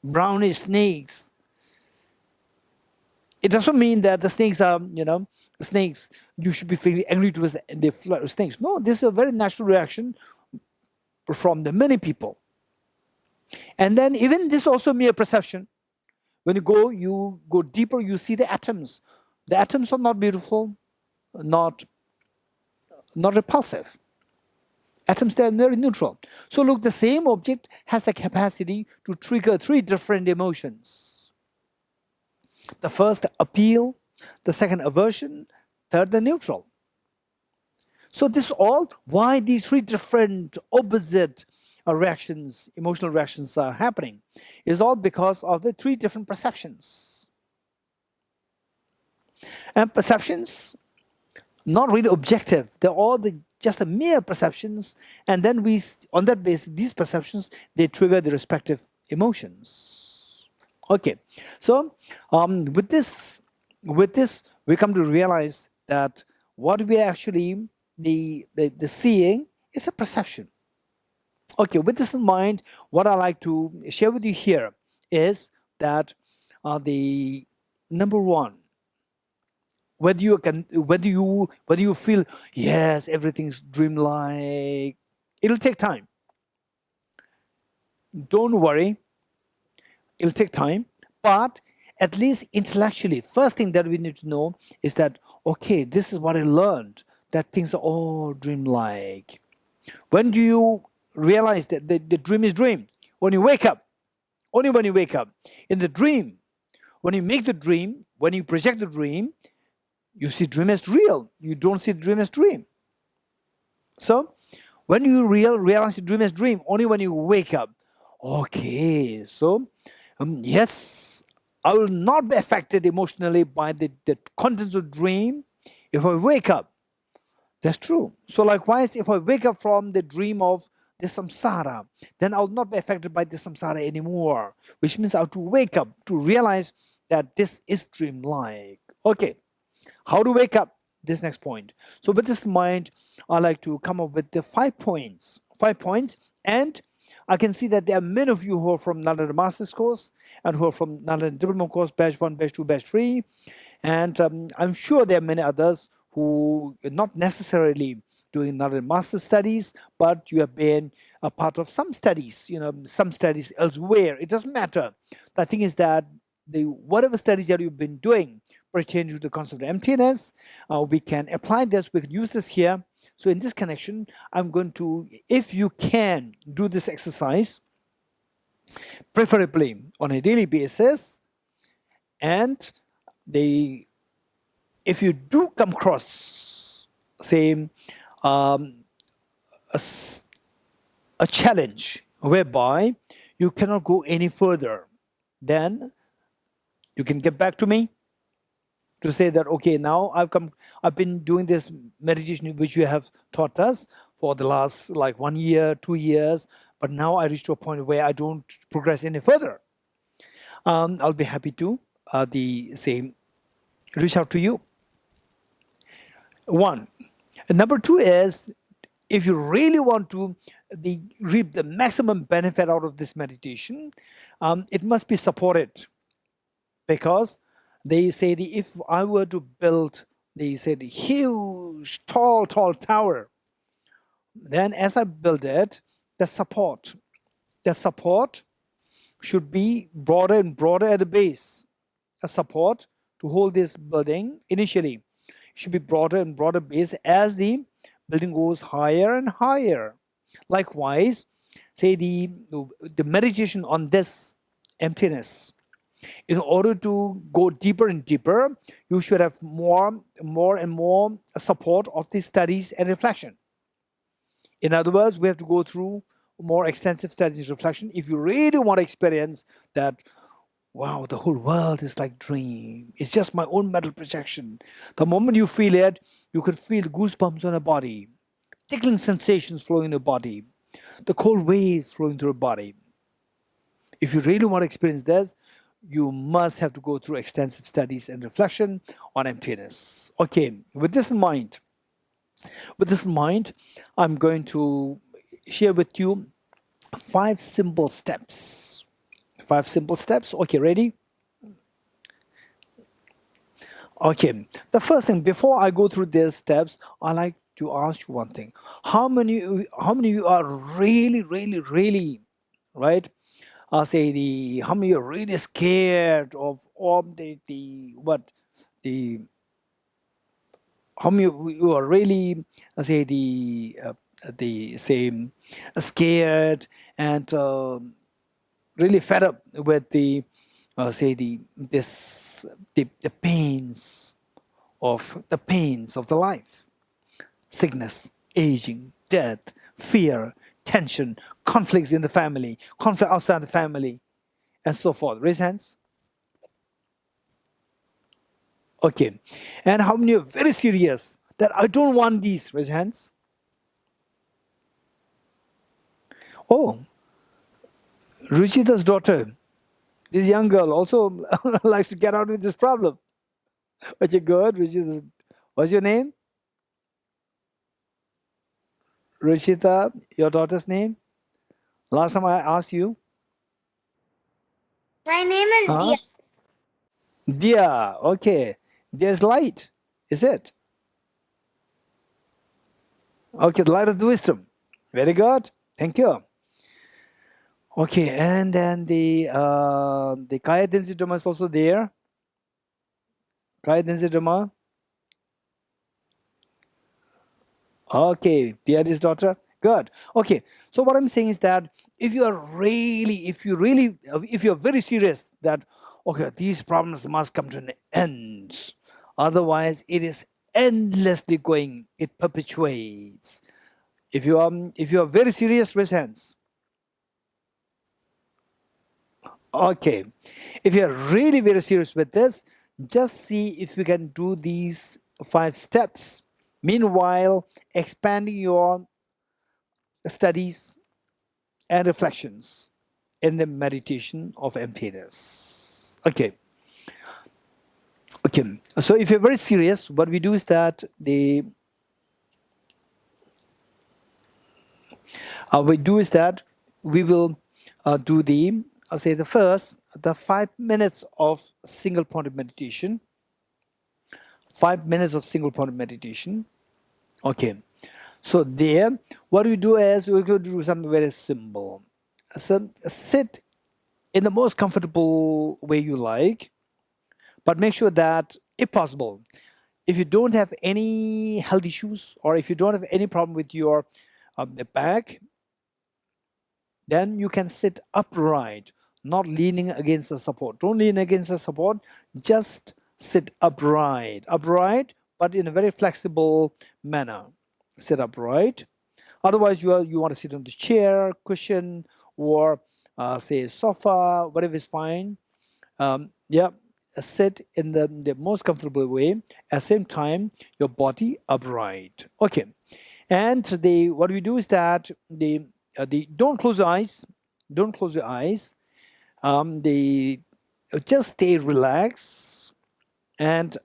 brownish snakes. It doesn't mean that the snakes are, snakes, you should be feeling angry towards the snakes. No, this is a very natural reaction from the many people. And then even this also mere perception. When you go deeper, you see the atoms. The atoms are not beautiful, not repulsive. Atoms, they are very neutral. So look, the same object has the capacity to trigger 3 different emotions. The first, appeal. The second, aversion. Third, the neutral. So this all, why these 3 different opposite reactions, emotional reactions are happening, is all because of the 3 different perceptions. And perceptions, not really objective. They're all just a mere perceptions. And then on that basis, these perceptions, they trigger the respective emotions. Okay, so with this, we come to realize that what we actually the seeing It's a perception. Okay, with this in mind, what I like to share with you here is that the number one, whether you feel yes, everything's dreamlike, it'll take time. Don't worry, it'll take time, but at least intellectually, first thing that we need to know is that, okay, this is what I learned, that things are all dreamlike. When do you realize that the dream is dream? When you wake up. Only when you wake up. In the dream, when you make the dream, when you project the dream, you see dream as real. You don't see the dream as dream. So when you realize the dream as dream, only when you wake up. Okay, so yes, I will not be affected emotionally by the contents of dream if I wake up. That's true. So likewise, if I wake up from the dream of the samsara, then I'll not be affected by the samsara anymore, which means I have to wake up to realize that this is dreamlike. Okay, how to wake up? This next point. So with this in mind, I like to come up with the 5 points. 5 points, and I can see that there are many of you who are from Nalanda Master's course and who are from Nalanda Diploma course, batch 1, batch 2, batch 3. And I'm sure there are many others who are not necessarily doing Nalanda Master's studies, but you have been a part of some studies, some studies elsewhere. It doesn't matter. The thing is that whatever studies that you've been doing pertaining to the concept of emptiness, we can apply this, we can use this here. So in this connection, I'm going to, if you can do this exercise, preferably on a daily basis, and if you do come across, say, a challenge whereby you cannot go any further, then you can get back to me to say that, okay, now I've been doing this meditation which you have taught us for the last 1 year, 2 years, but now I reach to a point where I don't progress any further. I'll be happy to reach out to you. 1. And number 2 is, if you really want to reap the maximum benefit out of this meditation, it must be supported, because they say if I were to build, the huge, tall tower, then as I build it, the support should be broader and broader at the base. A support to hold this building initially should be broader and broader base as the building goes higher and higher. Likewise, say the meditation on this emptiness, in order to go deeper and deeper, you should have more and more support of the studies and reflection. In other words, we have to go through more extensive studies and reflection if you really want to experience that, wow, the whole world is like dream. It's just my own mental projection. The moment you feel it, you can feel goosebumps on your body, tickling sensations flowing in your body, the cold waves flowing through your body. If you really want to experience this, you must have to go through extensive studies and reflection on emptiness. Okay, with this in mind, I'm going to share with you 5 simple steps. 5 simple steps. Okay, ready? Okay, the first thing, before I go through these steps, I like to ask you one thing. How many of you are really, right? How many are really scared of all how many of you are really, scared and really fed up with the pains of the life, sickness, aging, death, fear, tension, conflicts in the family, conflict outside the family, and so forth. Raise hands. Okay. And how many are very serious that I don't want these? Raise hands. Oh, Ruchita's daughter, this young girl, also likes to get out with this problem. Okay, good. Ruchita, what's your name? Ruchita, your daughter's name? Last time I asked you. My name is Dia. Dia, okay. There's light, is it? Okay, the light of the wisdom. Very good. Thank you. Okay, and then the Kaya Density Dharma is also there. Kaya Density Dharma. Okay, Dia's daughter. Good. Okay, so what I'm saying is that if you're very serious that, okay, these problems must come to an end. Otherwise, it is endlessly going. It perpetuates. If you are very serious, raise hands. Okay, if you're really very serious with this, just see if you can do these 5 steps. Meanwhile, expanding your studies and reflections in the meditation of emptiness. Okay. So if you're very serious, what we do is that we will do the 5 minutes of single point of meditation. 5 minutes of single point of meditation. Okay. So there, what we do is we're going to do something very simple. So sit in the most comfortable way you like, but make sure that, if possible, if you don't have any health issues or if you don't have any problem with your the back, then you can sit upright, not leaning against the support. Don't lean against the support, just sit upright, but in a very flexible manner. Sit upright. Otherwise, you want to sit on the chair, cushion, or say sofa, whatever is fine. Sit in the most comfortable way. At the same time, your body upright. Okay, and what we do is that don't close your eyes. Don't close your eyes. Just stay relaxed. And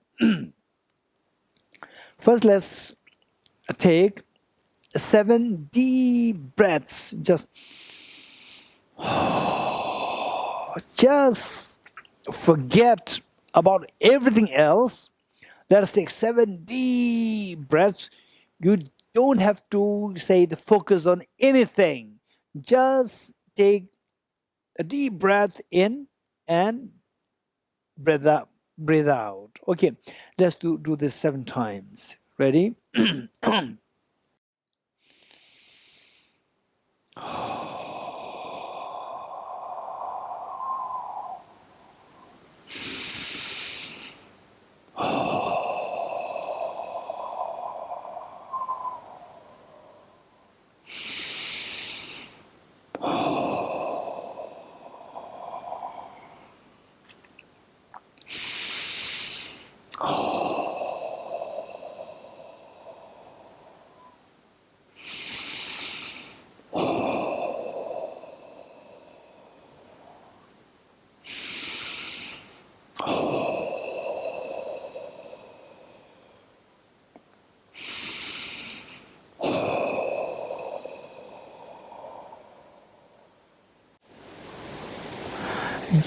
first, let's take 7 deep breaths. Just forget about everything else. Let us take 7 deep breaths. You don't have to say the focus on anything. Just take a deep breath in and breathe out. Okay, let's do this 7 times. Ready?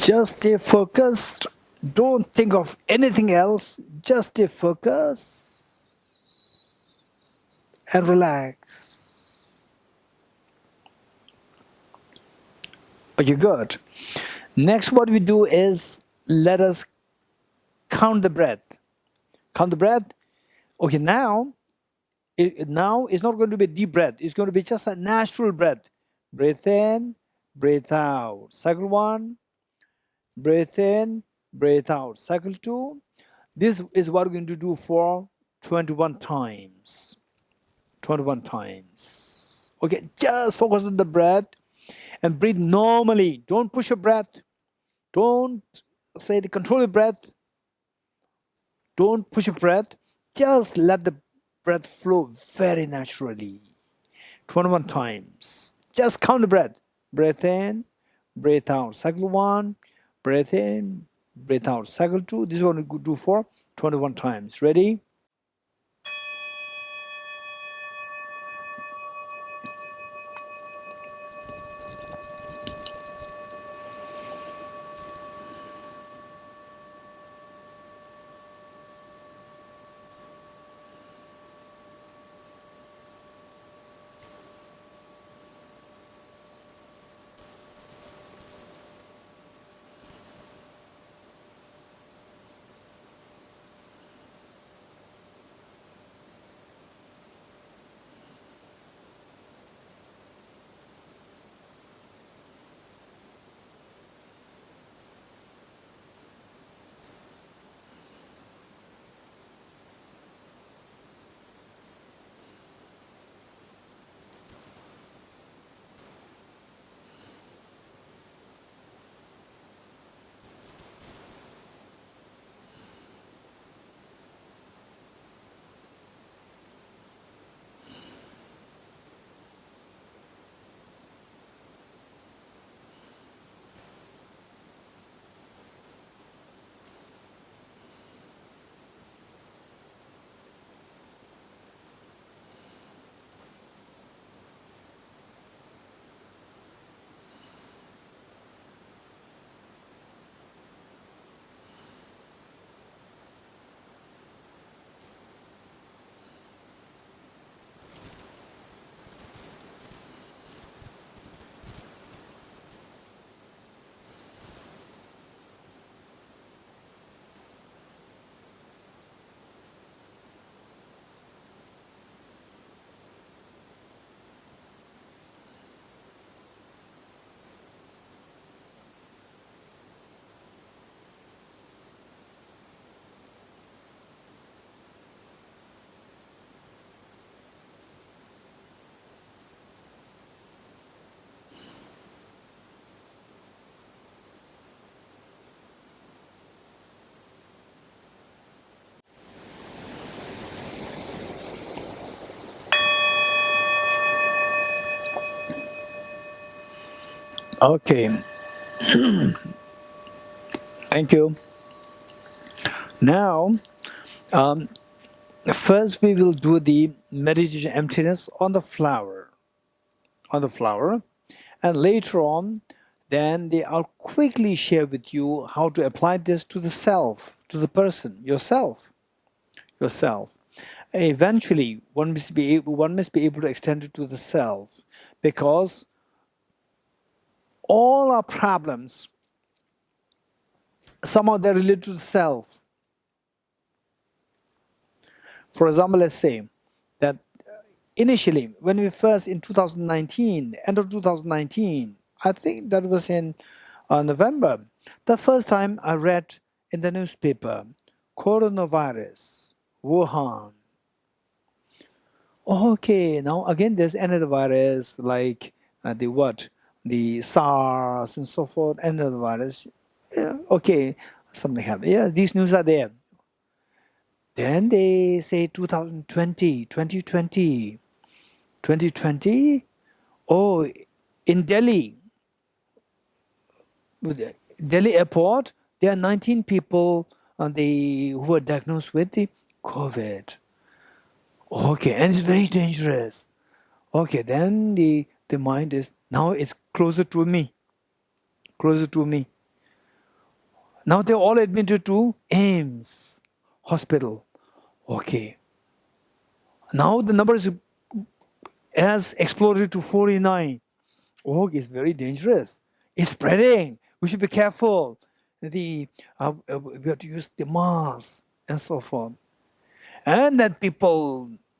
Just stay focused. Don't think of anything else. Just stay focused and relax. Okay, good. Next, what we do is let us count the breath. Count the breath. Okay, now it's not going to be a deep breath. It's going to be just a natural breath. Breathe in, breathe out. Cycle 1. Breathe in, breathe out. Cycle 2. This is what we're going to do for 21 times. 21 times. Okay, just focus on the breath and breathe normally. Don't push your breath. Don't control your breath. Don't push your breath. Just let the breath flow very naturally. 21 times. Just count the breath. Breathe in, breathe out. Cycle 1. Breathe in, breathe out. Cycle 2. This is what we could do for 21 times. Ready? Okay, thank you. Now, first we will do the meditation emptiness on the flower. And later on, then I'll quickly share with you how to apply this to the self, to the person, yourself. Eventually, one must be able to extend it to the self, because all our problems somehow they're related to the self. For example, let's say that initially, when we first in 2019, end of 2019, I think that was in November, the first time I read in the newspaper, coronavirus, Wuhan. Okay, now again there's another virus like the SARS and so forth, another virus. Yeah, okay, something happened. Yeah, these news are there. Then they say 2020. Oh, in Delhi, Delhi airport, there are 19 people who were diagnosed with the COVID. Okay, and it's very dangerous. Okay, then the mind is now it's closer to me. Now they're all admitted to AIMS hospital. Okay. Now the number has exploded to 49. Oh, it's very dangerous. It's spreading. We should be careful. We have to use the mask and so forth. And then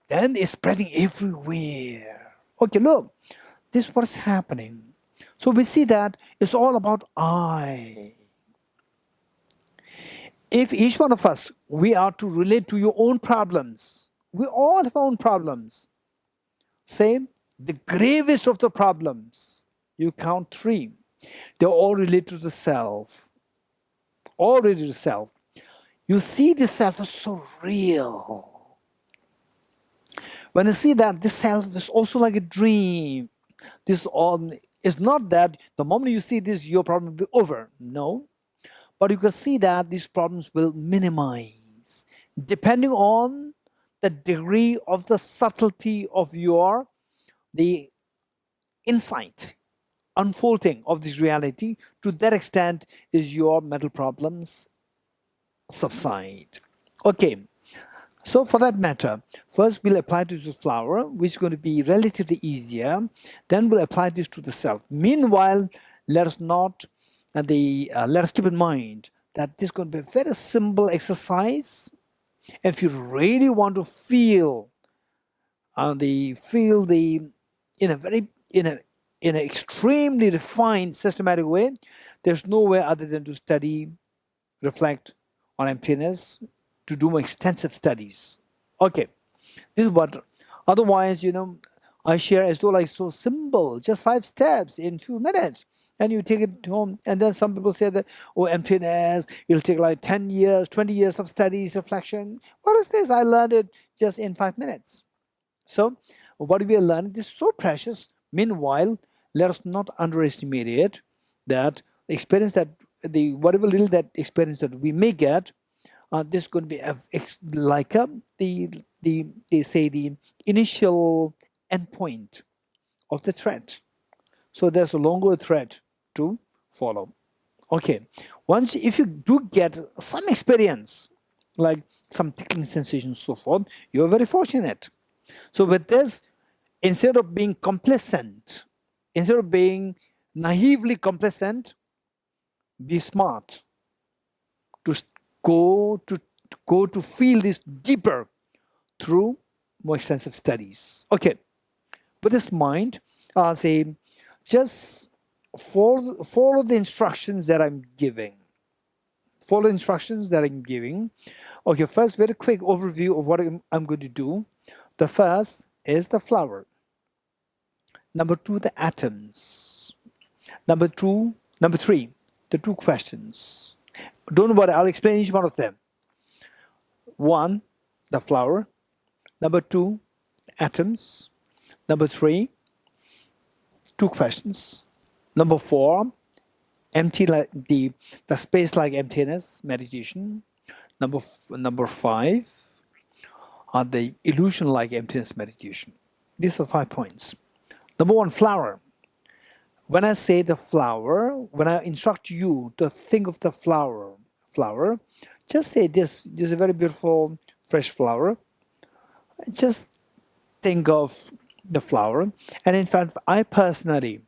then it's spreading everywhere. Okay, look, this is what's happening. So we see that it's all about I. If each one of us, we are to relate to your own problems. We all have our own problems. Say, the gravest of the problems, you count 3. They're all related to the self. All related to the self. You see the self as so real. When you see that this self is also like a dream, this all is not that the moment you see this, your problem will be over. No. But you can see that these problems will minimize depending on the degree of the subtlety of the insight, unfolding of this reality. To that extent is your mental problems subside. Okay, so for that matter, first we'll apply this to the flower, which is going to be relatively easier. Then we'll apply this to the self. Meanwhile, let us keep in mind that this is going to be a very simple exercise. If you really want to feel in a very in an extremely refined, systematic way, there's no way other than to study, reflect on emptiness, to do more extensive studies. Okay, this is what. Otherwise, I share as though like so simple, just 5 steps in 2 minutes, and you take it home. And then some people say that, oh, emptiness, it'll take like 10 years, 20 years of studies, reflection. What is this? I learned it just in 5 minutes. So what we are learning is so precious. Meanwhile, let us not underestimate it, that the experience that whatever little that experience that we may get, this is going to be the initial endpoint of the thread. So there's a longer thread to follow. Okay, if you do get some experience, like some tickling sensations, so forth, you're very fortunate. So with this, instead of being complacent, instead of being naively complacent, be smart to go to feel this deeper through more extensive studies. Okay, with this mind, I'll say just follow the instructions that I'm giving. Okay, first, very quick overview of what I'm going to do. The first is the flower. Number 2, the atoms. Number 3, the 2 questions. Don't worry, I'll explain each one of them. 1, the flower. Number 2, atoms. Number 3, 2 questions. Number 4, empty like the space like emptiness meditation. Number 5 are the illusion like emptiness meditation. These are 5 points. Number 1, flower. When I say the flower, when I instruct you to think of the flower, just say this is a very beautiful fresh flower. Just think of the flower. And in fact, I personally,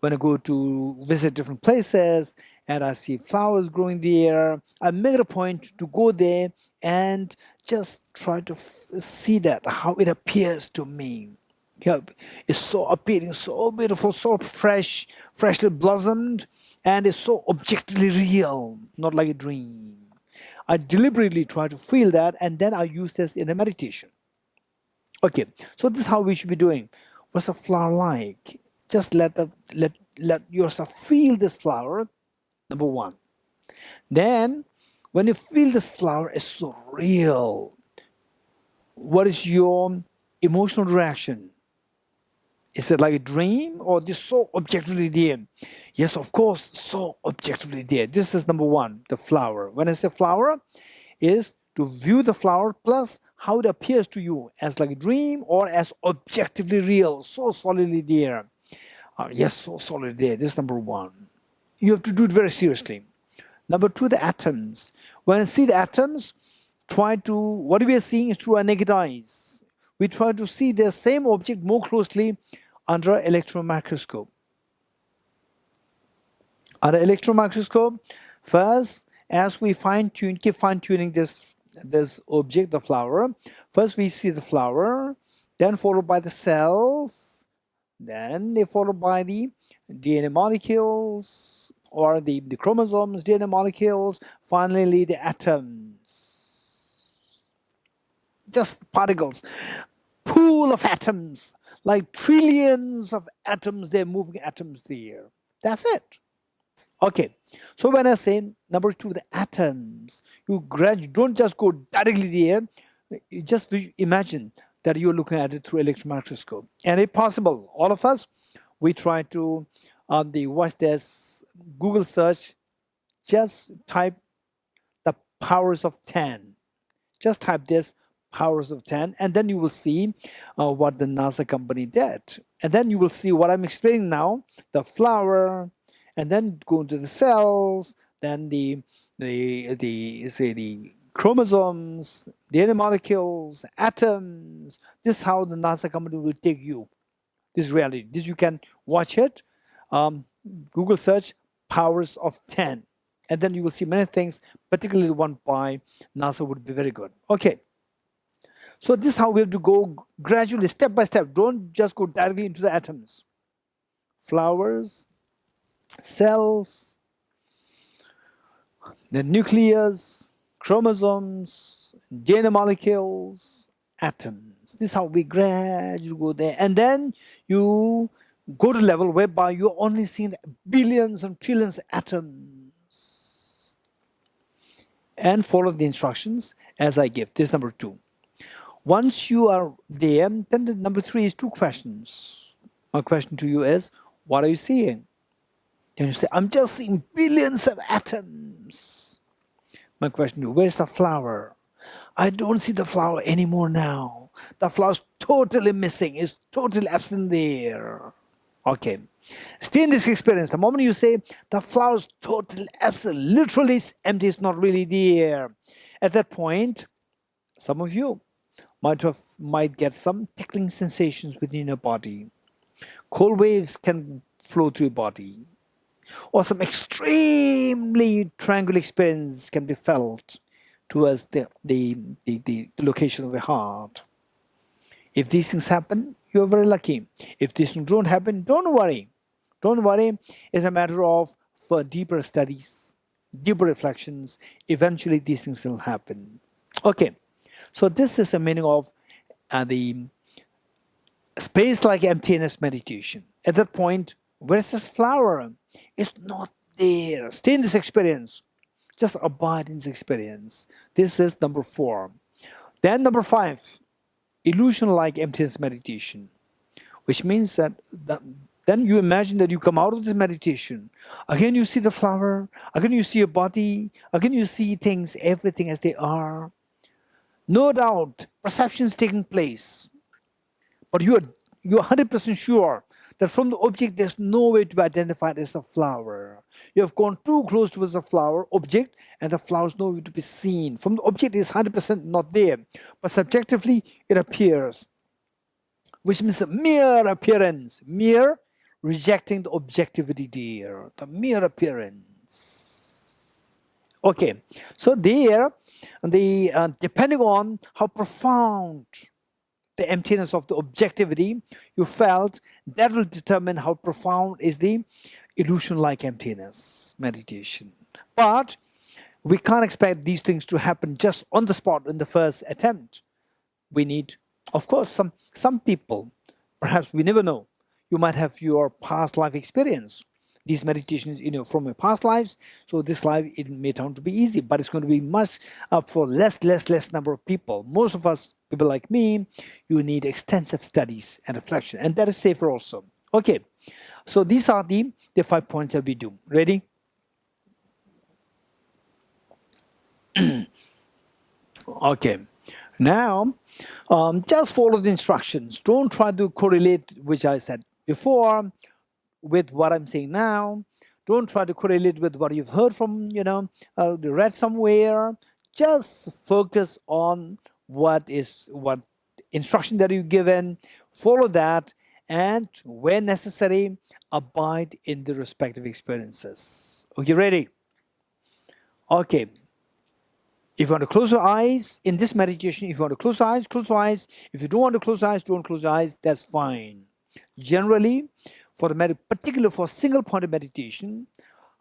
when I go to visit different places and I see flowers growing there, I make it a point to go there and just try to see that, how it appears to me. Yeah, it's so appealing, so beautiful, so fresh, freshly blossomed, and it's so objectively real, not like a dream. I deliberately try to feel that, and then I use this in a meditation. Okay, so this is how we should be doing. What's a flower like? Just let yourself feel this flower, number 1. Then, when you feel this flower, it's so real. What is your emotional reaction? Is it like a dream or this so objectively there? Yes, of course, so objectively there. This is number 1, the flower. When I say flower, is to view the flower plus how it appears to you as like a dream or as objectively real, so solidly there. Yes, so solid there. This is number 1. You have to do it very seriously. Number 2, the atoms. When I see the atoms, what we are seeing is through our naked eyes. We try to see the same object more closely under an electron microscope. Under electron microscope, first, as we keep fine-tuning this object, the flower, first we see the flower, then followed by the cells, then they followed by the DNA molecules, or the chromosomes, DNA molecules, finally the atoms. Just particles, pool of atoms, like trillions of atoms, they're moving atoms there. That's it. Okay, so when I say number 2, the atoms, you don't just go directly there, you just imagine that you're looking at it through electron microscope. And if possible, all of us, we try to, watch this Google search, just type the powers of 10. Just type this powers of 10, and then you will see what the NASA company did. And then you will see what I'm explaining now, the flower, and then go into the cells, then the chromosomes, DNA molecules, atoms. This is how the NASA company will take you. This is reality. This you can watch it. Google search powers of 10. And then you will see many things, particularly the one by NASA would be very good. Okay. So this is how we have to go gradually, step by step. Don't just go directly into the atoms. Flowers, cells, the nucleus, chromosomes, DNA molecules, atoms. This is how we gradually go there. And then you go to a level whereby you're only seeing the billions and trillions of atoms. And follow the instructions as I give. This is number 2. Once you are there, then the number 3 is 2 questions. My question to you is, what are you seeing? Then you say, I'm just seeing billions of atoms. My question to you, where's the flower? I don't see the flower anymore now. The flower's totally missing. It's totally absent there. Okay. Stay in this experience. The moment you say the flower's totally absent, literally it's empty, it's not really there. At that point, some of you might get some tickling sensations within your body. Cold waves can flow through your body. Or some extremely tranquil experience can be felt towards the location of the heart. If these things happen, you're very lucky. If these things don't happen, don't worry. Don't worry. It's a matter of for deeper studies, deeper reflections. Eventually, these things will happen. Okay. So this is the meaning of the space-like emptiness meditation. At that point, where is this flower? It's not there. Stay in this experience. Just abide in this experience. This is number 4. Then number 5, illusion-like emptiness meditation, which means that Then you imagine that you come out of this meditation. Again, you see the flower. Again, you see your body. Again, you see things, everything as they are. No doubt, perceptions taking place. But you're 100% sure that from the object, there's no way to be identified as a flower. You have gone too close towards the flower object, and the flower is nowhere to be seen. From the object, it's 100% not there. But subjectively, it appears, which means a mere appearance, mere rejecting the objectivity there, the mere appearance. Okay, so there, depending on how profound the emptiness of the objectivity you felt, that will determine how profound is the illusion-like emptiness meditation. But we can't expect these things to happen just on the spot in the first attempt. We need, of course, some people, perhaps we never know, you might have your past life experience. These meditations, from your past lives. So this life, it may turn out to be easy, but it's going to be much for less number of people. Most of us, people like me, you need extensive studies and reflection, and that is safer also. Okay, so these are the 5 points that we do. Ready? Okay, now just follow the instructions. Don't try to correlate, which I said before, with what I'm saying now. Don't try to correlate with what you've heard from, read somewhere. Just focus on what instruction that you're given. Follow that, and when necessary, abide in the respective experiences. Okay, ready? Okay. If you want to close your eyes in this meditation, if you want to close your eyes, close your eyes. If you don't want to close your eyes, don't close your eyes. That's fine. Generally, particularly for single-point meditation,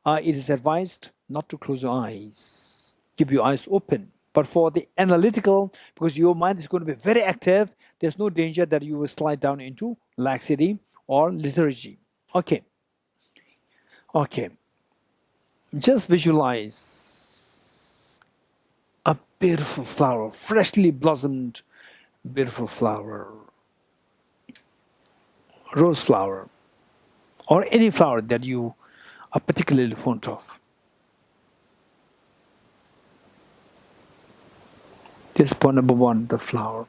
it is advised not to close your eyes. Keep your eyes open. But for the analytical, because your mind is going to be very active, there's no danger that you will slide down into laxity or lethargy. Okay. Okay. Just visualize a beautiful flower, freshly blossomed, beautiful flower, rose flower, or any flower that you are particularly fond of. This is point number 1, the flower.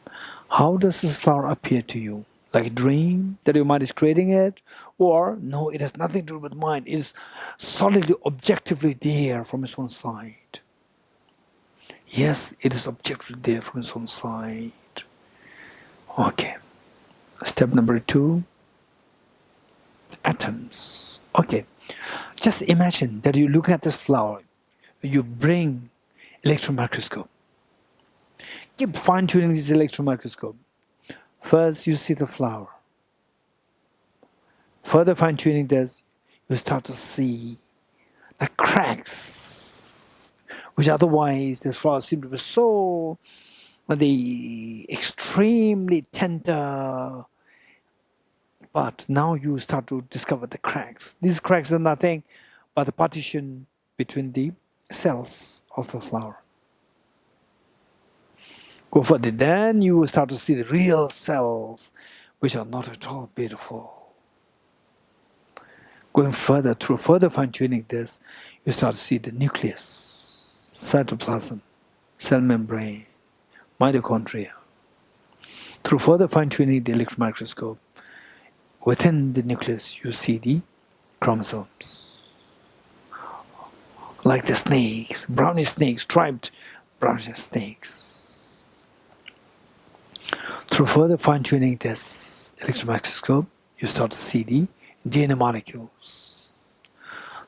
How does this flower appear to you? Like a dream that your mind is creating it? Or, no, it has nothing to do with mind. It is solidly, objectively there from its own side. Yes, it is objectively there from its own side. Okay. Step number 2. Atoms. Okay, just imagine that you look at this flower, you bring electron microscope. Keep fine-tuning this electron microscope. First, you see the flower. Further fine-tuning this, you start to see the cracks, which otherwise this flower seemed to be so extremely tender. But now you start to discover the cracks. These cracks are nothing but the partition between the cells of the flower. Go further, then you will start to see the real cells, which are not at all beautiful. Going further, through further fine-tuning this, you start to see the nucleus, cytoplasm, cell membrane, mitochondria. Through further fine-tuning the electron microscope, within the nucleus, you see the chromosomes. Like the snakes, brownish snakes, striped brownish snakes. Through further fine-tuning this electron microscope, you start to see the DNA molecules.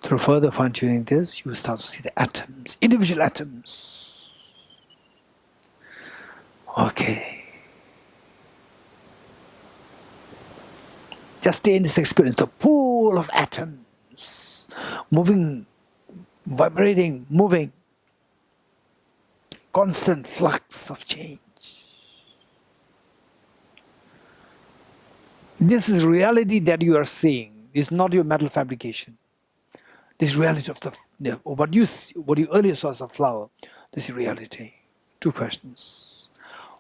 Through further fine-tuning this, you start to see the atoms, individual atoms. Okay. Just stay in this experience, the pool of atoms, moving, vibrating, moving, constant flux of change. This is reality that you are seeing. It's not your metal fabrication. This is reality of what you earlier saw as a flower. This is reality. 2 questions.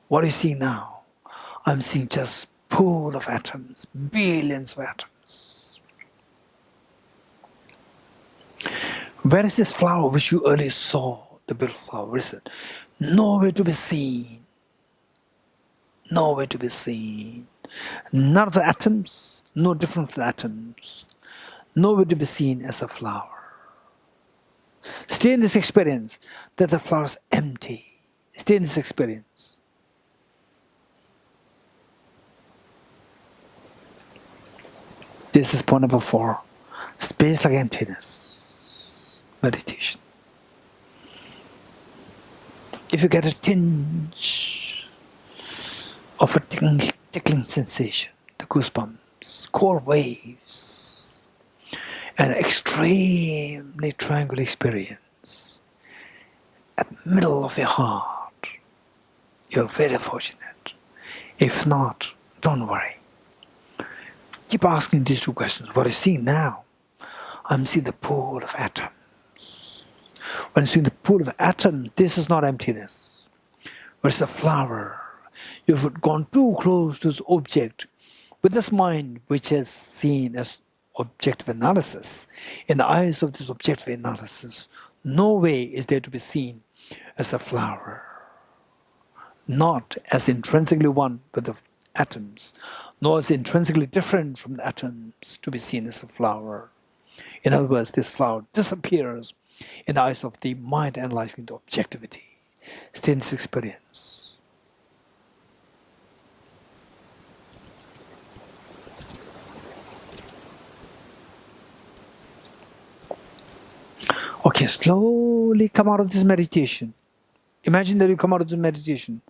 What are you seeing now? I'm seeing just pool of atoms, billions of atoms. Where is this flower which you earlier saw? The beautiful flower, where is it? Nowhere to be seen. Nowhere to be seen. None of the atoms, no different from the atoms. Nowhere to be seen as a flower. Stay in this experience that the flower is empty. Stay in this experience. This is point number 4. Space like emptiness. Meditation. If you get a tinge of a tickling sensation, the goosebumps, cold waves, an extremely tranquil experience at the middle of your heart, you're very fortunate. If not, don't worry. Keep asking these 2 questions. What I see now, I'm seeing the pool of atoms. When you see the pool of atoms, this is not emptiness. But it's a flower. You've gone too close to this object with this mind which is seen as objective analysis. In the eyes of this objective analysis, no way is there to be seen as a flower. Not as intrinsically one with the atoms, nor as intrinsically different from the atoms to be seen as a flower. In other words, this flower disappears in the eyes of the mind analyzing the objectivity. Stay in this experience. Okay, slowly come out of this meditation. Imagine that you come out of the meditation.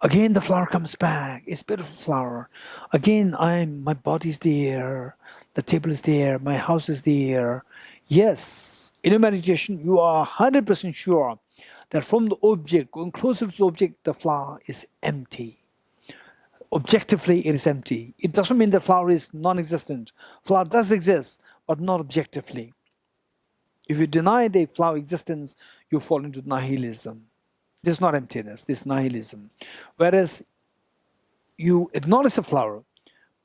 Again, the flower comes back. It's a beautiful flower. Again, my body's there. The table is there. My house is there. Yes, in a meditation, you are 100% sure that from the object, going closer to the object, the flower is empty. Objectively, it is empty. It doesn't mean the flower is non-existent. Flower does exist, but not objectively. If you deny the flower existence, you fall into nihilism. This is not emptiness, this is nihilism. Whereas you acknowledge the flower,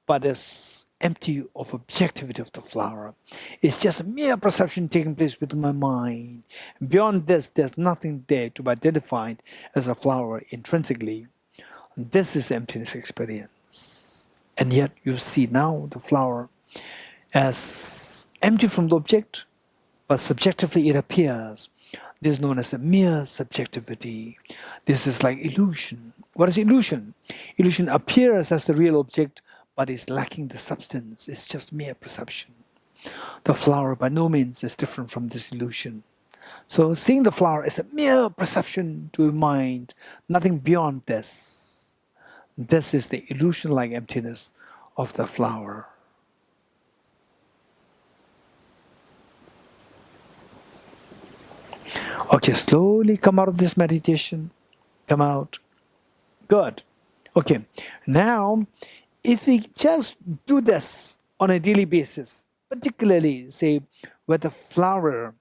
but it's empty of objectivity of the flower. It's just a mere perception taking place within my mind. Beyond this, there's nothing there to be identified as a flower intrinsically. This is emptiness experience. And yet you see now the flower as empty from the object, but subjectively it appears. This is known as a mere subjectivity. This is like illusion. What is illusion? Illusion appears as the real object, but is lacking the substance. It's just mere perception. The flower by no means is different from this illusion. So seeing the flower is a mere perception to your mind, nothing beyond this. This is the illusion-like emptiness of the flower. Okay, slowly come out of this meditation. Come out. Good. Okay, now if we just do this on a daily basis, particularly say with the flower,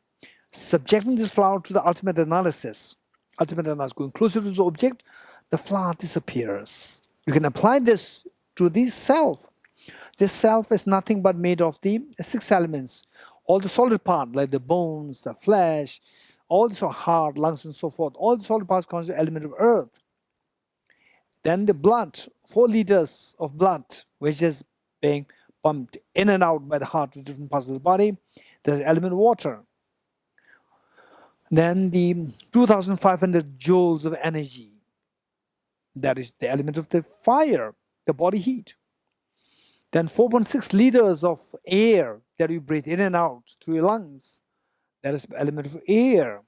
subjecting this flower to the ultimate analysis going closer to the object, the flower disappears. You can apply this to the self. This self is nothing but made of the 6 elements. All the solid part, like the bones, the flesh, all the heart, lungs, and so forth. All the solid parts constitute element of earth. Then the blood, 4 liters of blood, which is being pumped in and out by the heart to different parts of the body. There's the element of water. Then the 2,500 joules of energy. That is the element of the fire, the body heat. Then 4.6 liters of air that you breathe in and out through your lungs. That is the element of air.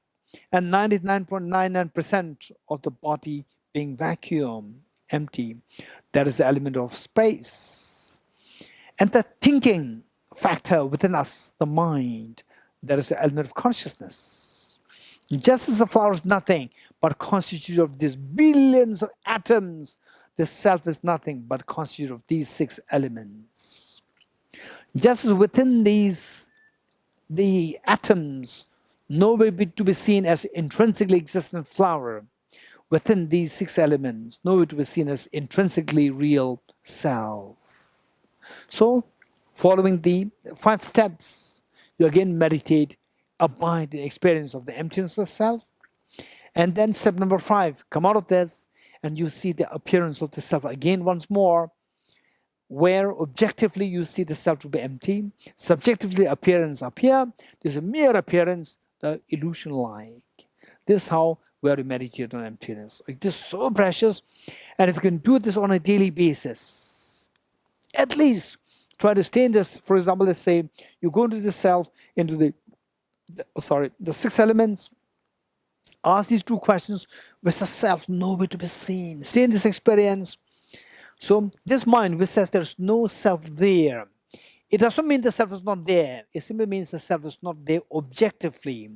And 99.99% of the body being vacuum, empty. That is the element of space. And the thinking factor within us, the mind, that is the element of consciousness. Just as the flower is nothing but constituted of these billions of atoms, the self is nothing but constituted of these 6 elements. Just as within the atoms, nowhere to be seen as intrinsically existent flower, within these 6 elements, nowhere to be seen as intrinsically real self. So, following the 5 steps, you again meditate abide in experience of the emptiness of self. And then step number 5, come out of this and you see the appearance of the self again once more, where objectively you see the self to be empty. Subjectively, appearance appear. There's a mere appearance, the illusion like. This is how we are to meditate on emptiness. Like, this is so precious. And if you can do this on a daily basis, at least try to stay in this. For example, let's say you go into the self, into the 6 elements. Ask these 2 questions. With the self nowhere to be seen? Stay in this experience. So this mind which says there's no self there, it doesn't mean the self is not there. It simply means the self is not there objectively.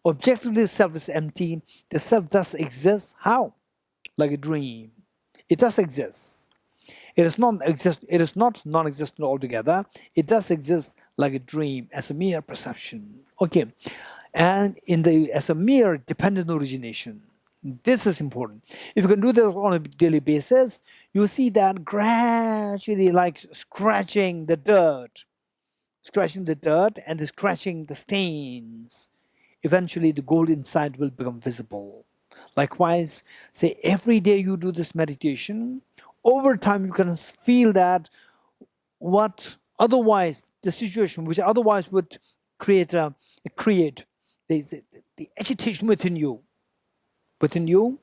Objectively, the self is empty. The self does exist. How? Like a dream. It does exist. It is not non-existent altogether. It does exist like a dream, as a mere perception. Okay, and as a mere dependent origination. This is important. If you can do this on a daily basis, you see that gradually, like scratching the dirt and scratching the stains, eventually the gold inside will become visible. Likewise, say every day you do this meditation, over time you can feel that what otherwise, the situation which otherwise would create the agitation within you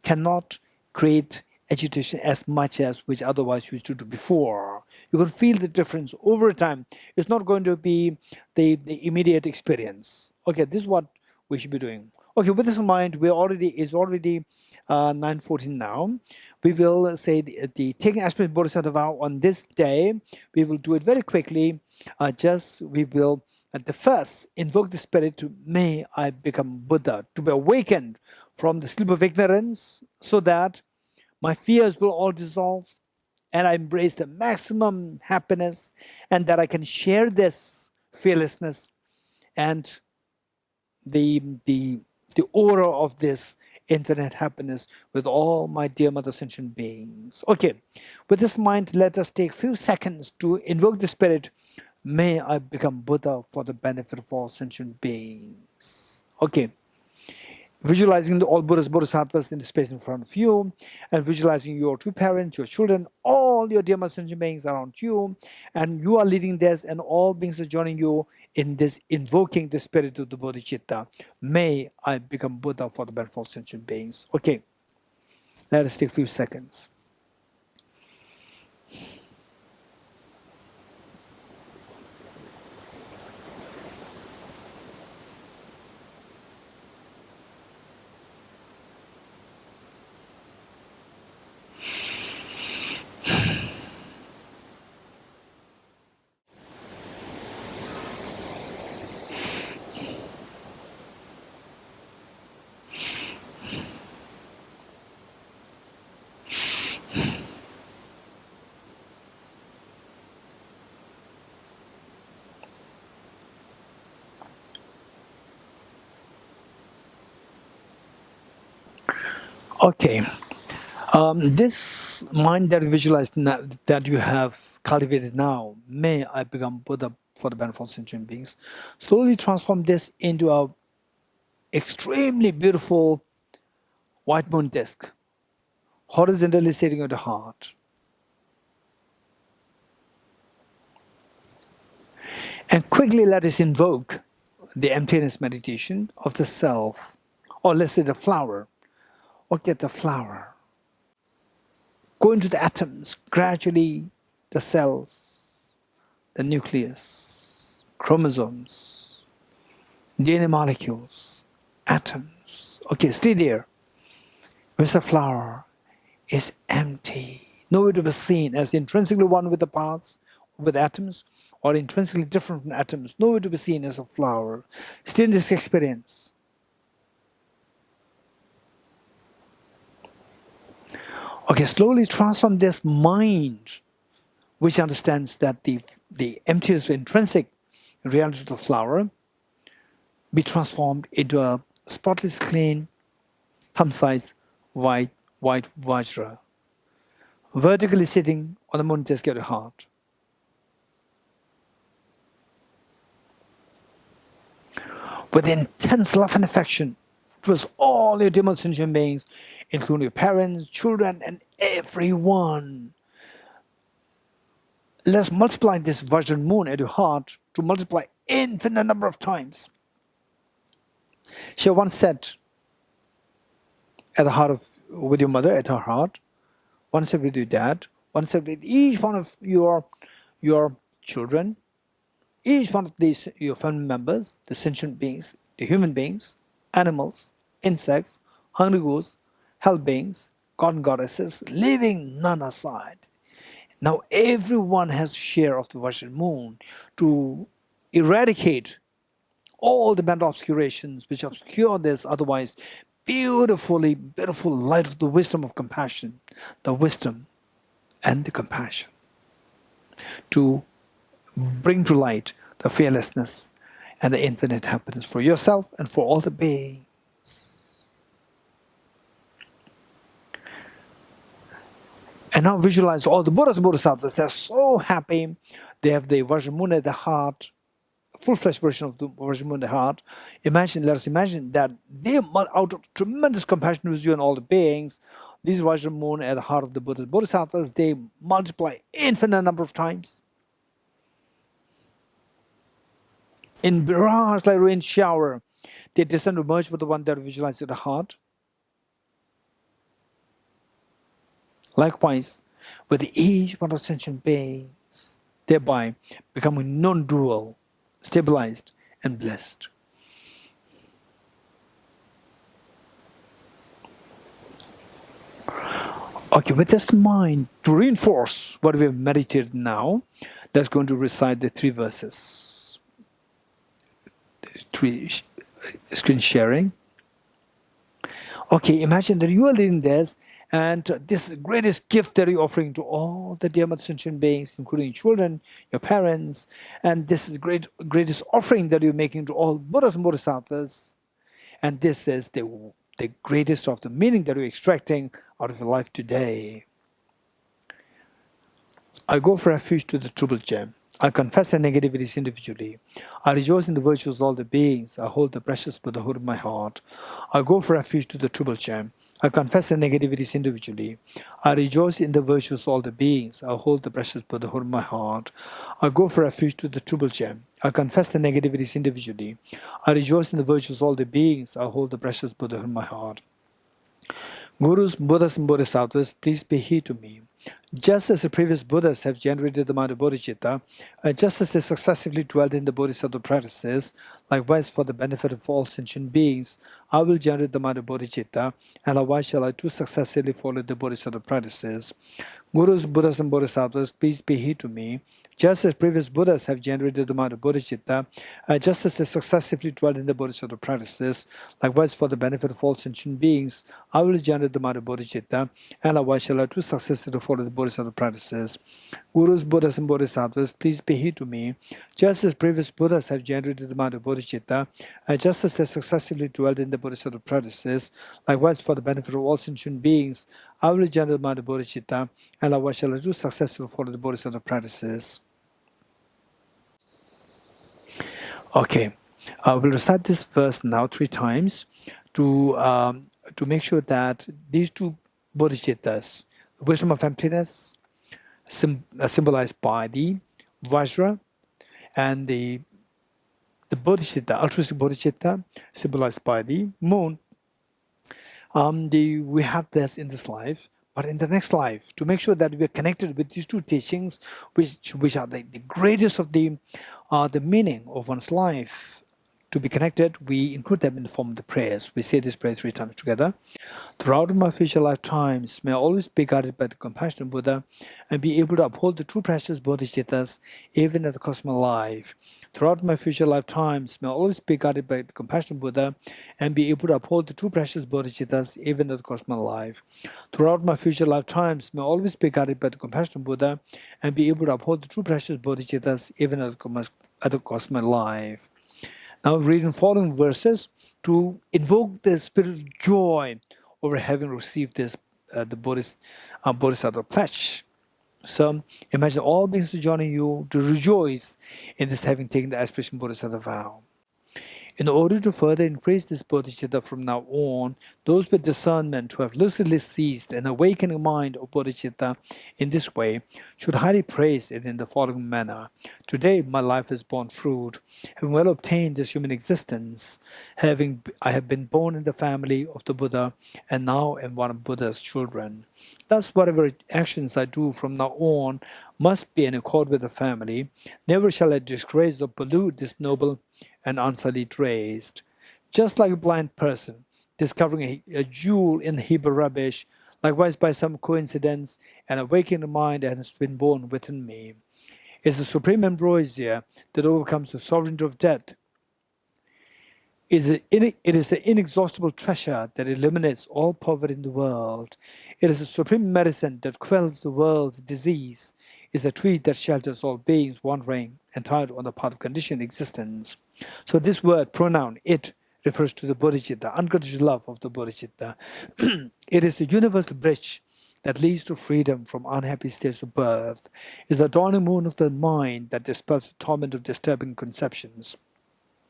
cannot create agitation as much as which otherwise used to do before. You can feel the difference over time. It's not going to be the immediate experience. Okay, this is what we should be doing. Okay, with this in mind, it's already 9:14 now. We will say the taking aspect of Bodhisattva on this day. We will do it very quickly. We will at the first invoke the spirit to may I become Buddha, to be awakened from the sleep of ignorance, so that my fears will all dissolve and I embrace the maximum happiness, and that I can share this fearlessness and the aura of this infinite happiness with all my dear mother sentient beings. Okay, with this mind, let us take a few seconds to invoke the spirit. May I become Buddha for the benefit of all sentient beings. Okay. Visualizing all Buddhas, Bodhisattvas in the space in front of you, and visualizing your 2 parents, your children, all your dear sentient beings around you, and you are leading this, and all beings are joining you in this, invoking the spirit of the Bodhicitta. May I become Buddha for the benefit of all sentient beings. Okay, let us take a few seconds. Okay, this mind that you visualized now, that you have cultivated now, may I become Buddha for the benefit of sentient beings, slowly transform this into a extremely beautiful white moon disk, horizontally sitting on the heart. And quickly let us invoke the emptiness meditation of the self, or let's say the flower. Or get the flower. Go into the atoms, gradually the cells, the nucleus, chromosomes, DNA molecules, atoms. Okay, stay there. Where's the flower? Is empty. Nowhere to be seen as intrinsically one with the parts, with atoms, or intrinsically different from atoms. Nowhere to be seen as a flower. Stay in this experience. Okay, slowly transform this mind, which understands that the emptiness of intrinsic reality of the flower, be transformed into a spotless, clean, thumb-sized white vajra, vertically sitting on the moon disk of the heart. with intense love and affection towards all your demon sentient beings, including your parents, children, and everyone. Let's multiply this Vajra moon at your heart to multiply infinite number of times. She once said at the heart of, with your mother at her heart, one said with your dad, one said with each one of your children, each one of these your family members, the sentient beings, the human beings, animals, insects, hungry ghouls, hell beings, god and goddesses, leaving none aside. Now everyone has a share of the Vajra moon to eradicate all the mental obscurations which obscure this otherwise beautiful light of the wisdom of compassion, the wisdom and the compassion, to bring to light the fearlessness and the infinite happiness for yourself and for all the beings. And now visualize all the Buddhas and Bodhisattvas. They're so happy. They have the Vajra moon at the heart, full-fledged version of the Vajra moon at the heart. Let us imagine that they, out of tremendous compassion with you and all the beings, these Vajra moon at the heart of the Buddhas and Bodhisattvas, they multiply infinite number of times. In barrage like rain shower, they descend to merge with the one that visualized at the heart. Likewise, with each one of sentient beings, thereby becoming non-dual, stabilized, and blessed. Okay, with this in mind, to reinforce what we have meditated now, let's go to recite the 3 verses. 3 screen sharing. Okay, imagine that you are leading this, and this is the greatest gift that you're offering to all the dear sentient beings, including children, your parents, and this is the greatest offering that you're making to all Buddhas and Bodhisattvas. And this is the greatest of the meaning that you're extracting out of your life today. I go for refuge to the Triple Gem. I confess the negativities individually. I rejoice in the virtues of all the beings. I hold the precious Buddhahood in my heart. I go for refuge to the Triple Gem. I confess the negativities individually. I rejoice in the virtues of all the beings. I hold the precious Buddhahood in my heart. I go for refuge to the Triple Gem. I confess the negativities individually. I rejoice in the virtues of all the beings. I hold the precious Buddhahood in my heart. Gurus, Buddhas, and Bodhisattvas, please pay heed to me. Just as the previous Buddhas have generated the mind of bodhicitta, and just as they successively dwelled in the Bodhisattva practices, likewise for the benefit of all sentient beings, I will generate the mind of bodhicitta, and likewise shall I too successively follow the Bodhisattva practices. Gurus, Buddhas, and Bodhisattvas, please pay heed to me. Just as previous Buddhas have generated the mind of bodhicitta, just as they successively dwell in the Bodhisattva practices, likewise for the benefit of all sentient beings, I will generate the mind of bodhicitta, and likewise shall I too successfully follow the Bodhisattva practices. Gurus, Buddhas, and Bodhisattvas, please pay heed to me. Just as previous Buddhas have generated the mind of bodhicitta, just as they successively dwelled in the Bodhisattva practices, likewise for the benefit of all sentient beings, I will generate the mind of bodhicitta, and likewise shall I too successfully follow the Bodhisattva practices. Okay, we'll recite this verse now 3 times to make sure that these 2 bodhicittas, wisdom of emptiness, symbolized by the Vajra, and the bodhicitta, altruistic bodhicitta, symbolized by the moon. We have this in this life, but in the next life, to make sure that we are connected with these 2 teachings, which are the greatest of the meaning of one's life. To be connected, we include them in the form of the prayers. We say this prayer 3 times together. Throughout my future lifetimes, may I always be guided by the compassionate Buddha and be able to uphold the true precious bodhicittas even at the cost of my life. Throughout my future lifetimes, may I always be guided by the compassionate Buddha and be able to uphold the true precious bodhicittas even at the cost of my life. Throughout my future lifetimes, may I always be guided by the compassionate Buddha and be able to uphold the true precious bodhicittas even at the cost of my life. Now read the following verses to invoke the spirit of joy over having received this the Bodhisattva pledge. So imagine all beings to join you to rejoice in this having taken the aspiration Bodhisattva vow. In order to further increase this bodhicitta from now on, those with discernment who have lucidly seized an awakening mind of bodhicitta in this way should highly praise it in the following manner. Today my life has borne fruit, having well obtained this human existence, I have been born in the family of the Buddha, and now am one of Buddha's children. Thus whatever actions I do from now on must be in accord with the family. Never shall I disgrace or pollute this noble and unsullied race. Just like a blind person discovering a jewel in the heap of rubbish, likewise by some coincidence an awakened mind has been born within me. It is the supreme ambrosia that overcomes the sovereignty of death. It is the inexhaustible treasure that eliminates all poverty in the world. It is the supreme medicine that quells the world's disease. It is the tree that shelters all beings wandering and tired on the path of conditioned existence. So this word, pronoun, it, refers to the bodhicitta, unconditional love of the bodhicitta. It is the universal bridge that leads to freedom from unhappy states of birth. It is the dawning moon of the mind that dispels the torment of disturbing conceptions.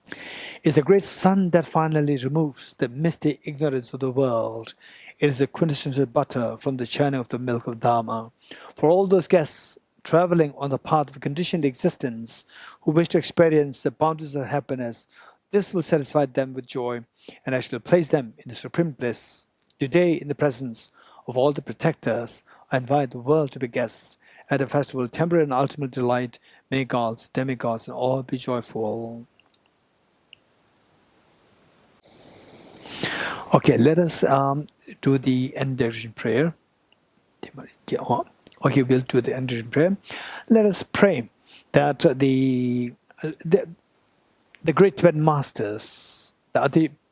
It is the great sun that finally removes the misty ignorance of the world. It is the quintessential butter from the churning of the milk of Dharma. For all those guests traveling on the path of conditioned existence who wish to experience the bounties of happiness, this will satisfy them with joy and actually place them in the supreme bliss. Today, in the presence of all the protectors, I invite the world to be guests at a festival of temporary and ultimate delight. May gods, demigods, and all be joyful. Okay, let us do the end-direction prayer. Okay, we'll do the end-direction prayer. Let us pray that the great Tibetan masters,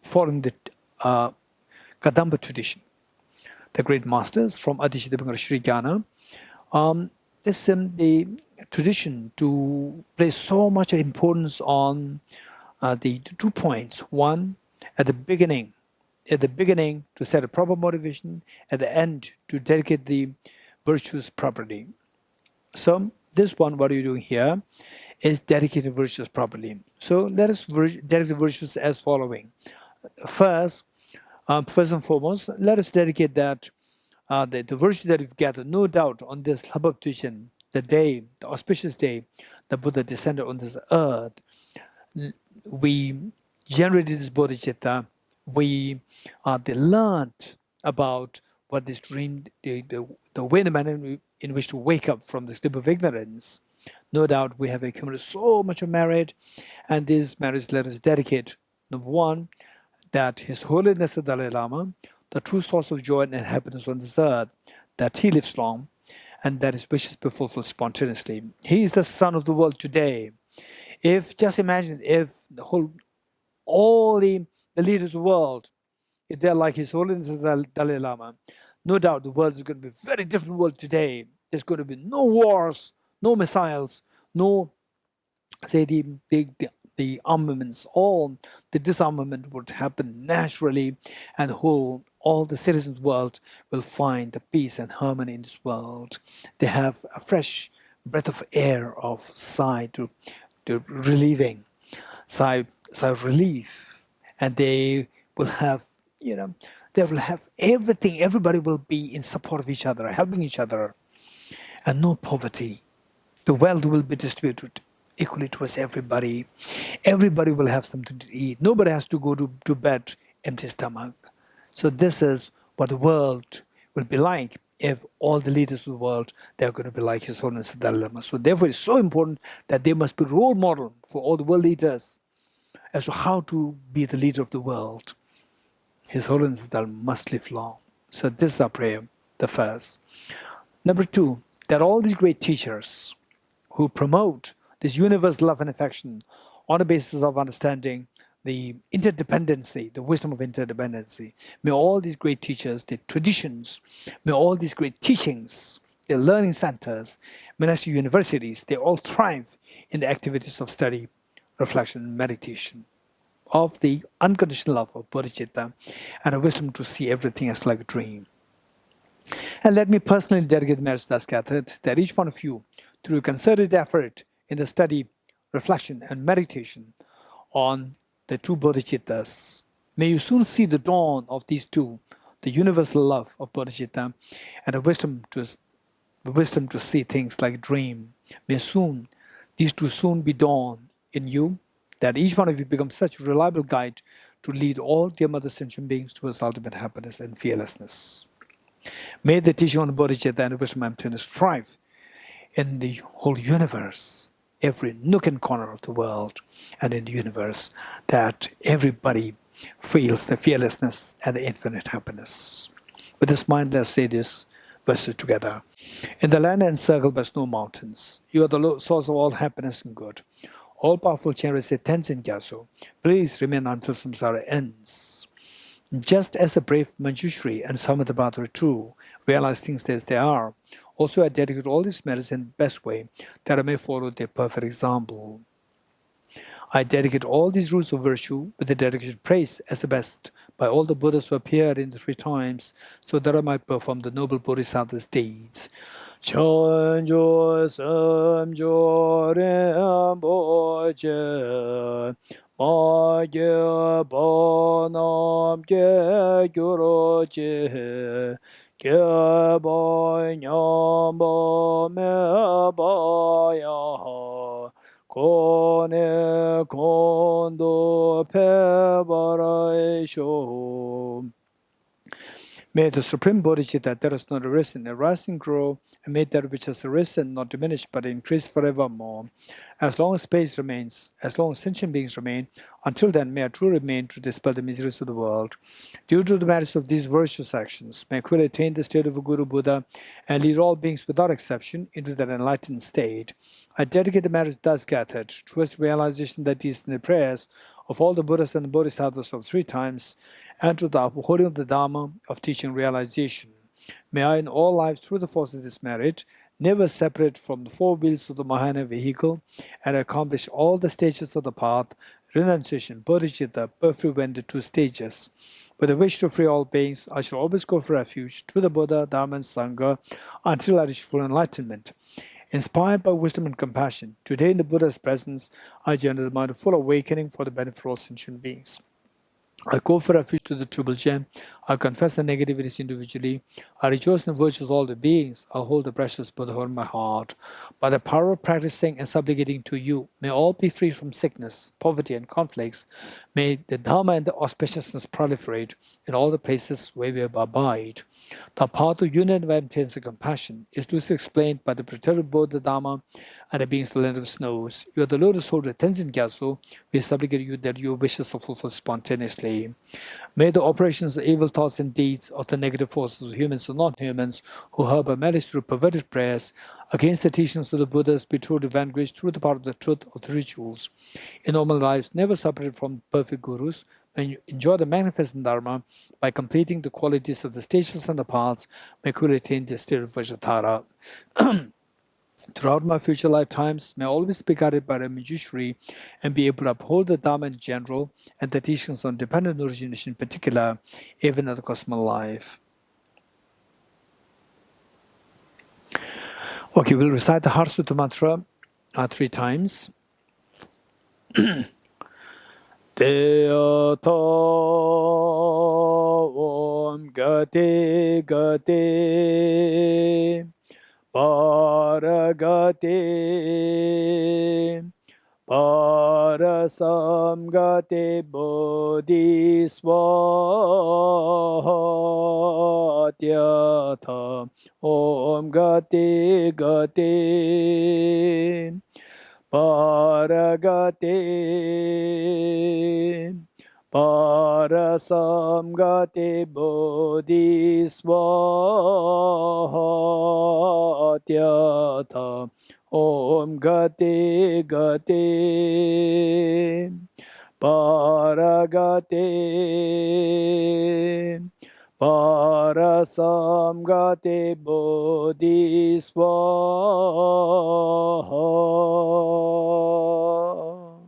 following the Kadamba tradition, the great masters from Adishidabhangara Sri Gyana, the tradition to place so much importance on the 2 points. One, at the beginning to set a proper motivation, at the end to dedicate the virtues properly. So this one, what are you doing here, is dedicating virtues properly. So let us dedicate the virtues as following. First and foremost, let us dedicate that the virtue that we've gathered, no doubt, on this Lhabab Duchen, the auspicious day the Buddha descended on this earth. We generated this bodhicitta. We learned about what this dream, the way, the manner in which to wake up from the sleep of ignorance. No doubt we have accumulated so much of merit, and this merit let us dedicate. Number one, that His Holiness the Dalai Lama, the true source of joy and happiness on this earth, that he lives long, and that his wishes be fulfilled spontaneously. He is the sun of the world today. Just imagine if all the leaders of the world, if they're like His Holiness the Dalai Lama, no doubt the world is going to be a very different world today. There's going to be no wars, no missiles, no, say, the armaments. All the disarmament would happen naturally, and all the citizens of the world will find the peace and harmony in this world. They have a fresh breath of air of sigh to relieving, sigh of relief, and they will have, they will have everything. Everybody will be in support of each other, helping each other, and no poverty. The wealth will be distributed equally towards everybody. Everybody will have something to eat. Nobody has to go to bed empty stomach. So this is what the world will be like if all the leaders of the world, they're going to be like His Holiness the Dalai Lama. So therefore it's so important that they must be role model for all the world leaders as to how to be the leader of the world. His Holiness the Dalai Lama must live long. So this is our prayer, the first. Number two, that all these great teachers who promote this universal love and affection on the basis of understanding the interdependency, the wisdom of interdependency. May all these great teachers, the traditions, may all these great teachings, the learning centers, monastery universities, they all thrive in the activities of study, reflection, and meditation of the unconditional love of bodhicitta and a wisdom to see everything as like a dream. And let me personally dedicate merits thus gathered that each one of you, through concerted effort in the study, reflection, and meditation on the two bodhicittas. May you soon see the dawn of these two, the universal love of bodhicitta and the wisdom to see things like a dream. May these two soon be dawn in you, that each one of you becomes such a reliable guide to lead all dear mother sentient beings towards ultimate happiness and fearlessness. May the teaching on bodhicitta and the wisdom of emptiness thrive in the whole universe, every nook and corner of the world and in the universe, that everybody feels the fearlessness and the infinite happiness. With this mind, let's say these verses together. In the land encircled by snow mountains, you are the source of all happiness and good. All-powerful Chenrezig Tenzin Gyatso, please remain until samsara ends. Just as the brave Manjushri and Samantabhadra too realize things as they are, also I dedicate all these merits in the best way, that I may follow their perfect example. I dedicate all these rules of virtue with the dedication praise as the best by all the Buddhas who appeared in the 3 times, so that I might perform the noble Bodhisattva's deeds. Chanjo samjo rinpoche ma ge ba nam ge gyuro che ge ba nyam ba me ba ya kone kondo pe bara sho. May the Supreme Bodhicitta that has not arisen arise and grow, and may that which has arisen not diminish but increase forevermore. As long as space remains, as long as sentient beings remain, until then may I truly remain to dispel the miseries of the world. Due to the merits of these virtuous actions, may I quickly attain the state of a Guru Buddha and lead all beings without exception into that enlightened state. I dedicate the merits thus gathered towards the realization that is in the prayers of all the Buddhas and the Bodhisattvas of 3 times, and to the upholding of the Dharma of teaching realization. May I in all lives, through the force of this merit, never separate from the 4 wheels of the Mahayana vehicle, and accomplish all the stages of the path, renunciation, bodhicitta, perfect when the 2 stages. With a wish to free all beings, I shall always go for refuge to the Buddha, Dharma, and Sangha until I reach full enlightenment. Inspired by wisdom and compassion, today in the Buddha's presence, I journey the mind of full awakening for the benefit of all sentient beings. I go for refuge to the Triple Gem. I confess the negativities individually. I rejoice in the virtues of all the beings. I hold the precious Buddhahood in my heart. By the power of practicing and supplicating to you, may all be free from sickness, poverty, and conflicts. May the Dharma and the auspiciousness proliferate in all the places where we abide. The path of union of emptiness and compassion is loosely explained by the protector of both the Dharma and the beings of the land of snows. You are the lotus holder Tenzin Gyatso. We supplicate you that your wishes are fulfilled spontaneously. May the operations of evil thoughts and deeds of the negative forces of humans or non-humans who harbor malice through perverted prayers against the teachings of the Buddhas be truly vanquished through the power of the truth of the rituals. In normal lives, never separated from perfect gurus, when you enjoy the magnificent Dharma by completing the qualities of the stages and the paths, may quickly attain the state of Vajratara. Throughout my future lifetimes, may I always be guided by the Manjushri and be able to uphold the Dharma in general and the teachings on dependent origination in particular, even in the cosmic life. Okay, we'll recite the Hearthstone Mantra 3 times. Deata Om Gate Gate Paragate Parasamgate Bodhiswatyatha Om Gate Gate Paragate Parasamgate Bodhiswatyatha Om Gate Gate Paragate Parasamgate Bodhiswatyatha.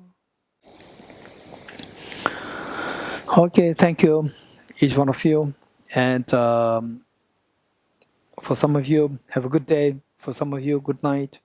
Okay, thank you, each one of you. And for some of you, have a good day. For some of you, good night.